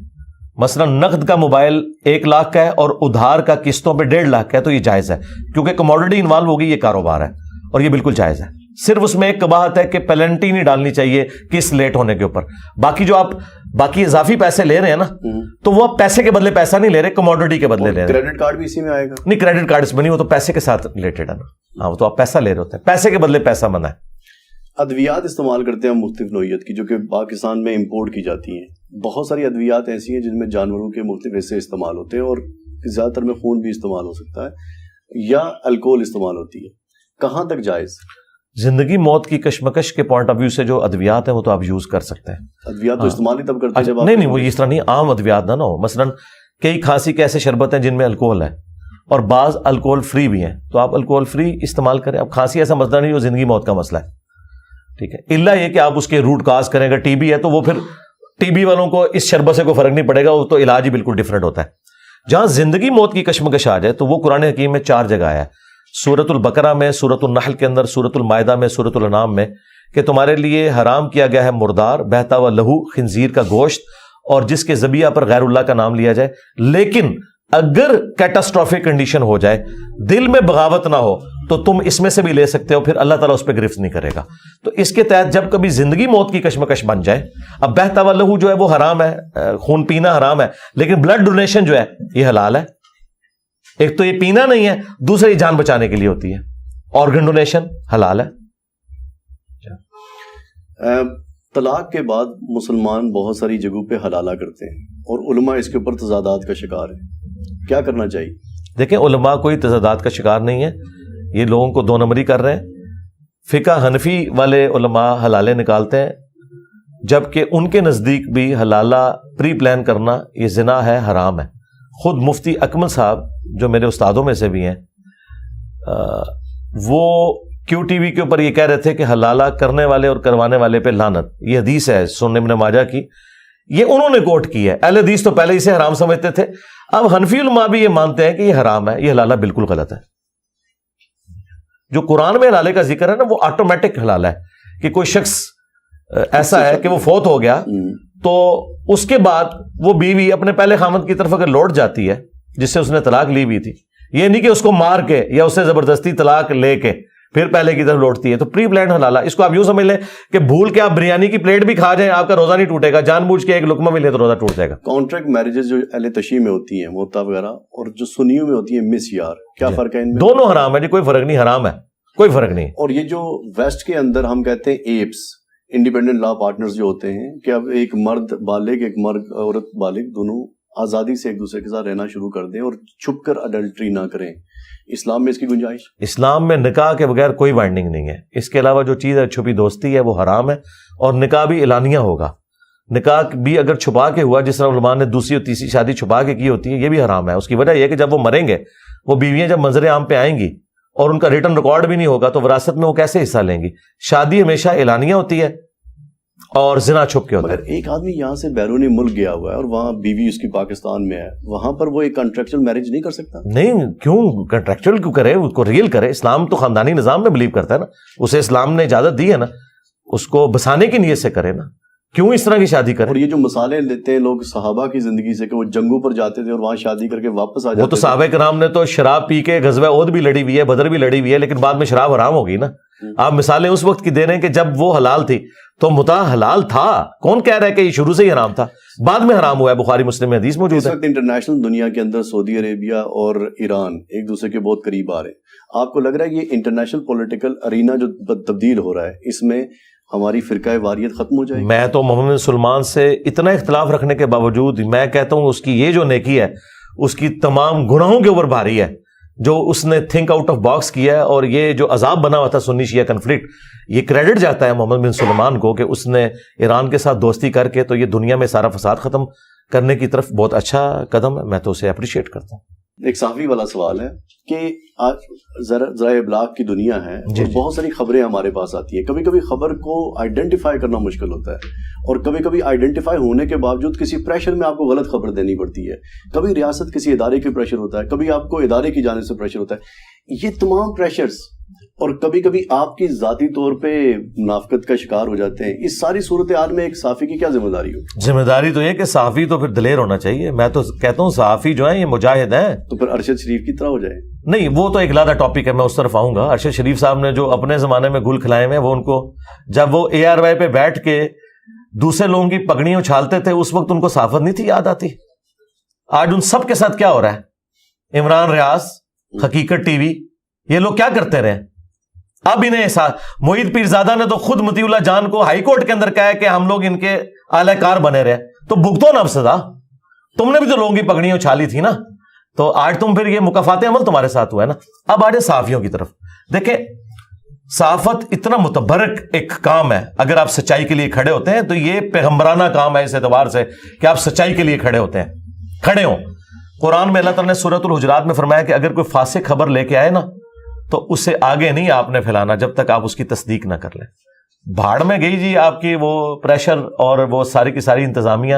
مثلا نقد کا موبائل 1 لاکھ کا ہے اور ادھار کا قسطوں پہ 1.5 لاکھ کا ہے تو یہ جائز ہے کیونکہ کموڈٹی انوالو ہوگی, یہ کاروبار ہے اور یہ بالکل جائز ہے. صرف اس میں ایک قباحت ہے کہ پینلٹی نہیں ڈالنی چاہیے قسط لیٹ ہونے کے اوپر. باقی جو آپ باقی اضافی پیسے لے رہے ہیں نا تو وہ آپ پیسے کے بدلے پیسہ نہیں لے رہے, کموڈٹی کے بدلے لے رہے ہیں. کریڈٹ کارڈ بھی اسی میں آئے گا؟ نہیں, کریڈٹ کارڈ اس میں نہیں, وہ تو پیسے کے ساتھ ریلیٹڈ ہے نا. ہاں وہ تو آپ پیسہ لے رہے ہوتے ہیں, پیسے کے بدلے پیسہ منع ہے. ادویات استعمال کرتے ہیں مختلف نوعیت کی جو کہ پاکستان میں امپورٹ کی جاتی ہیں. بہت ساری ادویات ایسی ہیں جن میں جانوروں کے مختلف حصے استعمال ہوتے ہیں اور زیادہ تر میں خون بھی استعمال ہو سکتا ہے یا الکوہل استعمال ہوتی ہے. کہاں تک جائز؟ زندگی موت کی کشمکش کے پوائنٹ آف ویو سے جو ادویات ہیں وہ تو آپ یوز کر سکتے ہیں. ادویات تو استعمال ہی تب کرتے ہیں جب نہیں وہ اس طرح نہیں, عام ادویات نہ ہو. مثلا کئی کھانسی کے ایسے شربت ہیں جن میں الکوہل ہے اور بعض الکوہل فری بھی ہیں تو آپ الکوہل فری استعمال کریں. اب کھانسی ایسا مسئلہ نہیں جو زندگی موت کا مسئلہ ہے, ٹھیک ہے, الا یہ کہ آپ اس کے روٹ کاز کریں. اگر ٹی بی ہے تو وہ پھر ٹی بی والوں کو اس شربت سے کوئی فرق نہیں پڑے گا, وہ تو علاج ہی بالکل ڈفرینٹ ہوتا ہے. جہاں زندگی موت کی کشمکش آ جائے تو وہ قرآن حکیم میں 4 جگہ آیا ہے. سورۃ البقرہ میں, سورۃ النحل کے اندر, سورۃ المائدہ میں, سورۃ الانعام میں کہ تمہارے لیے حرام کیا گیا ہے مردار, بہتا ہوا لہو, خنزیر کا گوشت اور جس کے ذبیحہ پر غیر اللہ کا نام لیا جائے. لیکن اگر کیٹاسٹرافک کنڈیشن ہو جائے, دل میں بغاوت نہ ہو تو تم اس میں سے بھی لے سکتے ہو, پھر اللہ تعالیٰ اس پہ گرفت نہیں کرے گا. تو اس کے تحت جب کبھی زندگی موت کی کشمکش بن جائے, اب بہتا ہوا لہو جو ہے وہ حرام ہے, خون پینا حرام ہے, لیکن بلڈ ڈونیشن جو ہے یہ حلال ہے. ایک تو یہ پینا نہیں ہے, دوسرا یہ جان بچانے کے لیے ہوتی ہے. آرگن ڈونیشن حلال ہے. طلاق کے بعد مسلمان بہت ساری جگہوں پہ حلالہ کرتے ہیں اور علماء اس کے اوپر تضادات کا شکار ہیں. کیا کرنا چاہیے؟ دیکھیں علماء کوئی تضادات کا شکار نہیں ہے, یہ لوگوں کو 2 نمبری کر رہے ہیں. فقہ حنفی والے علماء حلالے نکالتے ہیں جبکہ ان کے نزدیک بھی حلالہ پری پلان کرنا یہ زنا ہے, حرام ہے. خود مفتی اکمل صاحب جو میرے استادوں میں سے بھی ہیں وہ کیو ٹی وی کے اوپر یہ کہہ رہے تھے کہ حلالہ کرنے والے اور کروانے والے پہ لعنت. یہ حدیث ہے سنن ابن ماجہ کی, یہ انہوں نے کوٹ کی ہے. اہل حدیث تو پہلے اسے حرام سمجھتے تھے, اب حنفی علماء بھی یہ مانتے ہیں کہ یہ حرام ہے, یہ حلالہ بالکل غلط ہے. جو قرآن میں حلالے کا ذکر ہے نا وہ آٹومیٹک حلالہ ہے کہ کوئی شخص ایسا ہے کہ وہ فوت ہو گیا تو اس کے بعد وہ بیوی اپنے پہلے خامند کی طرف اگر لوٹ جاتی ہے جس سے اس نے طلاق لی ہوئی تھی, یہ نہیں کہ اس کو مار کے یا اسے زبردستی طلاق لے کے پھر پہلے کی طرف لوٹتی ہے, تو پری پلانڈ حلالہ. اس کو آپ یوں سمجھ لیں کہ بھول کے آپ بریانی کی پلیٹ بھی کھا جائیں آپ کا روزہ نہیں ٹوٹے گا, جان بوجھ کے ایک لقمہ ملے تو روزہ ٹوٹ جائے گا. کانٹریکٹ میرجز جو اہل تشیع میں ہوتی ہیں موتا وغیرہ اور جو سنیوں میں ہوتی ہیں مس یار, کیا فرق ہے ان میں؟ دونوں حرام ہے جی, کوئی فرق نہیں, حرام ہے, کوئی فرق نہیں. اور یہ جو ویسٹ کے اندر ہم کہتے ہیں ایپس, انڈیپینڈنٹ لا پارٹنرز جو ہوتے ہیں کہ اب ایک مرد بالغ ایک مرد عورت بالغ دونوں آزادی سے ایک دوسرے کے ساتھ رہنا شروع کر دیں اور چھپ کر اڈلٹری نہ کریں, اسلام میں اس کی گنجائش؟ اسلام میں نکاح کے بغیر کوئی بائنڈنگ نہیں ہے. اس کے علاوہ جو چیز ہے چھپی دوستی ہے وہ حرام ہے, اور نکاح بھی اعلانیہ ہوگا. نکاح بھی اگر چھپا کے ہوا جس طرح علماء نے دوسری اور تیسری شادی چھپا کے کی ہوتی ہے یہ بھی حرام ہے. اس کی وجہ یہ ہے کہ جب وہ مریں گے وہ بیویاں جب منظر عام پہ آئیں گی اور ان کا ریٹن ریکارڈ بھی نہیں ہوگا تو وراثت میں وہ کیسے حصہ لیں گی. شادی ہمیشہ اعلانیہ ہوتی ہے اور زنا چھپ کے ہوتا ہے. مگر ایک آدمی یہاں سے بیرونی ملک گیا ہوا ہے اور وہاں بیوی اس کی پاکستان میں ہے, وہاں پر وہ ایک کنٹریکچوئل میرج نہیں کر سکتا؟ نہیں, کیوں کنٹریکچوئل کیوں کرے, اس کو ریل کرے. اسلام تو خاندانی نظام میں بلیو کرتا ہے نا, اسے اسلام نے اجازت دی ہے نا, اس کو بسانے کی نیت سے کرے نا, کیوں اس طرح کی شادی کرے. اور یہ جو مثالیں لیتے ہیں لوگ صحابہ کی زندگی سے کہ وہ جنگوں پر جاتے تھے اور وہاں شادی کر کے واپس آ جاتے, وہ تو صحابہ کرام نے تو شراب پی کے غزوہ احد بھی لڑی ہوئی ہے, بدر بھی لڑی ہوئی ہے, لیکن بعد میں شراب حرام ہوگی نا. آپ مثالیں اس وقت کی دے رہے ہیں کہ جب وہ حلال تھی تو متاع حلال تھا. کون کہہ رہا ہے کہ یہ شروع سے ہی حرام تھا, بعد میں حرام ہوا ہے؟ بخاری مسلم میں حدیث موجود ہے. اس وقت انٹرنیشنل دنیا کے اندر سعودی عربیہ اور ایران ایک دوسرے کے بہت قریب آ رہے ہیں. آپ کو لگ رہا ہے یہ انٹرنیشنل پولیٹیکل ارینا جو تبدیل ہو رہا ہے اس میں ہماری فرقہ واریت ختم ہو جائے گی؟ میں تو محمد بن سلمان سے اتنا اختلاف رکھنے کے باوجود میں کہتا ہوں اس کی یہ جو نیکی ہے اس کی تمام گناہوں کے اوپر بھاری ہے جو اس نے تھنک آؤٹ آف باکس کیا ہے. اور یہ جو عذاب بنا ہوا تھا سنی شیعہ کنفلکٹ, یہ کریڈٹ جاتا ہے محمد بن سلمان کو کہ اس نے ایران کے ساتھ دوستی کر کے تو یہ دنیا میں سارا فساد ختم کرنے کی طرف بہت اچھا قدم ہے, میں تو اسے اپریشیٹ کرتا ہوں. ایک صحافی والا سوال ہے کہ آج ذرائع ابلاغ کی دنیا ہے اور بہت ساری خبریں ہمارے پاس آتی ہیں. کبھی کبھی خبر کو آئیڈینٹیفائی کرنا مشکل ہوتا ہے, اور کبھی کبھی آئیڈینٹیفائی ہونے کے باوجود کسی پریشر میں آپ کو غلط خبر دینی پڑتی ہے. کبھی ریاست کسی ادارے کے پریشر ہوتا ہے, کبھی آپ کو ادارے کی جانب سے پریشر ہوتا ہے. یہ تمام پریشرز اور کبھی کبھی آپ کی ذاتی طور پہ منافقت کا شکار ہو جاتے ہیں. اس ساری صورتحال میں ایک صحافی کی کیا ذمہ داری ہو؟ ذمہ داری تو یہ کہ صحافی تو پھر دلیر ہونا چاہیے. میں تو کہتا ہوں صحافی جو ہیں یہ مجاہد ہیں. تو پھر ارشد شریف کی طرح ہو جائے. نہیں, وہ تو ایک علیحدہ ٹاپک ہے, میں اس طرف آؤں گا. ارشد شریف صاحب نے جو اپنے زمانے میں گل کھلائے ہوئے, وہ ان کو جب وہ ARY پہ بیٹھ کے دوسرے لوگوں کی پگڑیاں اچھالتے تھے اس وقت ان کو صحافت نہیں تھی یاد آتی. آج ان سب کے ساتھ کیا ہو رہا ہے؟ عمران ریاض, حقیقت ٹی وی, یہ لوگ کیا کرتے رہے؟ اب انہیں معید پیرزادہ نے تو خود مطیع اللہ جان کو ہائی کورٹ کے اندر کہا ہے کہ ہم لوگ ان کے اعلی کار بنے رہے, تو بھگتو نا اب سزا. تم نے بھی تو لوگوں کی پگڑیاں اچھالی تھی نا, تو آج تم پھر یہ مکافات عمل تمہارے ساتھ ہوا ہے نا. اب آج صحافیوں کی طرف دیکھیں, صحافت اتنا متبرک ایک کام ہے. اگر آپ سچائی کے لیے کھڑے ہوتے ہیں تو یہ پیغمبرانہ کام ہے اس اعتبار سے کہ آپ سچائی کے لیے کھڑے ہوتے ہیں, کھڑے ہوں. قرآن میں اللہ تعالیٰ نے سورۃ الحجرات میں فرمایا کہ اگر کوئی فاسق خبر لے کے آئے نا تو اسے آگے نہیں آپ نے پھیلانا جب تک آپ اس کی تصدیق نہ کر لیں. بھاڑ میں گئی جی آپ کی وہ پریشر اور وہ ساری کی ساری انتظامیہ,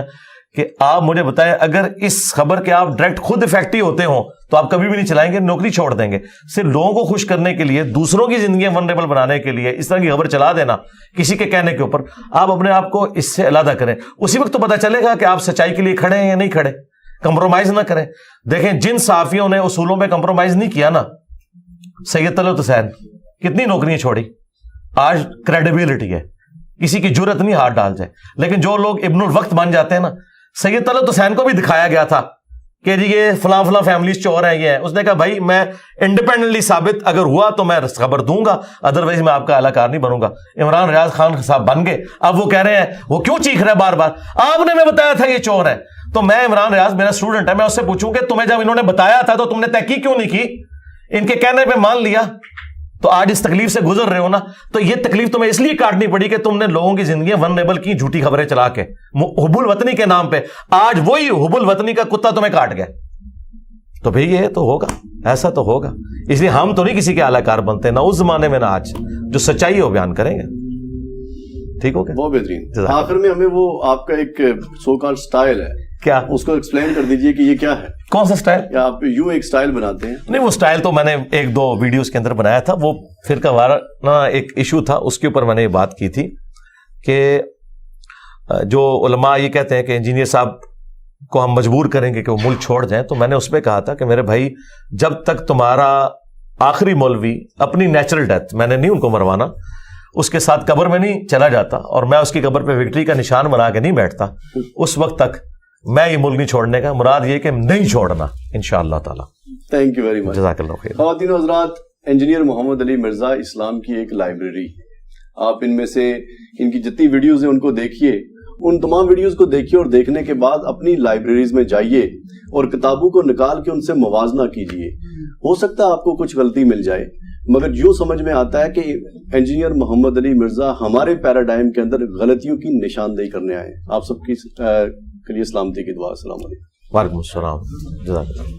کہ آپ مجھے بتائیں اگر اس خبر کے آپ ڈائریکٹ خود افیکٹو ہوتے ہوں تو آپ کبھی بھی نہیں چلائیں گے, نوکری چھوڑ دیں گے. صرف لوگوں کو خوش کرنے کے لیے, دوسروں کی زندگیاں ونریبل بنانے کے لیے اس طرح کی خبر چلا دینا کسی کے کہنے کے اوپر, آپ اپنے آپ کو اس سے علیحدہ کریں. اسی وقت تو پتہ چلے گا کہ آپ سچائی کے لیے کھڑے ہیں یا نہیں کھڑے. کمپرومائز نہ کریں. دیکھیں جن صحافیوں نے اصولوں پہ کمپرومائز نہیں کیا نا, سید طلعت حسین کتنی نوکریاں چھوڑی, آج کریڈیبلٹی ہے, کسی کی جرت نہیں ہاتھ ڈال جائے. لیکن جو لوگ ابن الوقت بن جاتے ہیں نا, سید طلعت حسین کو بھی دکھایا گیا تھا کہ جی یہ فلاں فلاں فیملیز چور ہیں, یہ ہے. اس نے کہا بھائی میں انڈیپینڈنٹلی ثابت اگر ہوا تو میں خبر دوں گا, ادروائز میں آپ کا اعلی کار نہیں بنوں گا. عمران ریاض خان صاحب بن گئے. اب وہ کہہ رہے ہیں وہ کیوں چیخ رہے ہیں بار بار, آپ نے میں بتایا تھا یہ چور ہے. تو میں عمران ریاض میرا اسٹوڈنٹ ہے, میں اس سے پوچھوں کہ تمہیں جب انہوں نے بتایا تھا تو تم نے تحقیق کیوں نہیں کی, ان کے کہنے پہ مان لیا. تو آج اس تکلیف سے گزر رہے ہو نا, تو یہ تکلیف تمہیں اس لیے کاٹنی پڑی کہ تم نے لوگوں کی زندگیاں ونریبل کی جھوٹی خبریں چلا کے حب الوطنی کے نام پہ. آج وہی حب الوطنی کا کتا تمہیں کاٹ گیا. تو بھئی یہ تو ہوگا, ایسا تو ہوگا. اس لیے ہم تو نہیں کسی کے اعلی کار بنتے, نہ اس زمانے میں نہ آج. جو سچائی ہے وہ بیان کریں گے. ٹھیک ہو گیا, بہت بہترین. آخر میں ہمیں وہ آپ کا ایک سو کال سٹائل ہے, کیا اس کو ایکسپلین کر دیجئے کہ یہ کیا ہے. کون سا سٹائل؟ یا آپ یوں ایک سٹائل بناتے ہیں؟ نہیں, وہ سٹائل تو میں نے ایک دو ویڈیوز کے اندر بنایا تھا. وہ فرقہ وارانہ ایک ایشو تھا, اس کے اوپر میں نے یہ بات کی تھی کہ جو علماء یہ کہتے ہیں کہ انجینئر صاحب کو ہم مجبور کریں گے کہ وہ ملک چھوڑ جائیں, تو میں نے اس پہ کہا تھا کہ میرے بھائی جب تک تمہارا آخری مولوی اپنی نیچرل ڈیتھ, میں نے نہیں ان کو مروانا, اس کے ساتھ قبر میں نہیں چلا جاتا اور میں اس کی قبر پہ وکٹری کا نشان بنا کے نہیں بیٹھتا, اس وقت تک میں یہ ملک نہیں چھوڑنے کا. مراد یہ کہ نہیں چھوڑنا انشاءاللہ تعالی. Thank you very much. جزاک اللہ خیر. خواتین و حضرات, انجینئر محمد علی مرزا اسلام کی ایک لائبریری, آپ ان میں سے ان کی جتنی ویڈیوز ہیں ان کو دیکھیے, ان تمام ویڈیوز کو دیکھیے اور دیکھنے کے بعد اپنی لائبریریز میں جائیے اور کتابوں کو نکال کے ان سے موازنہ کیجیے. ہو سکتا ہے آپ کو کچھ غلطی مل جائے, مگر یوں سمجھ میں آتا ہے کہ انجینئر محمد علی مرزا ہمارے پیراڈائم کے اندر غلطیوں کی نشاندہی کرنے آئے. آپ سب کی کے لیے سلامتی کی دعا. السلام علیکم. وعلیکم السلام. جزاک اللہ.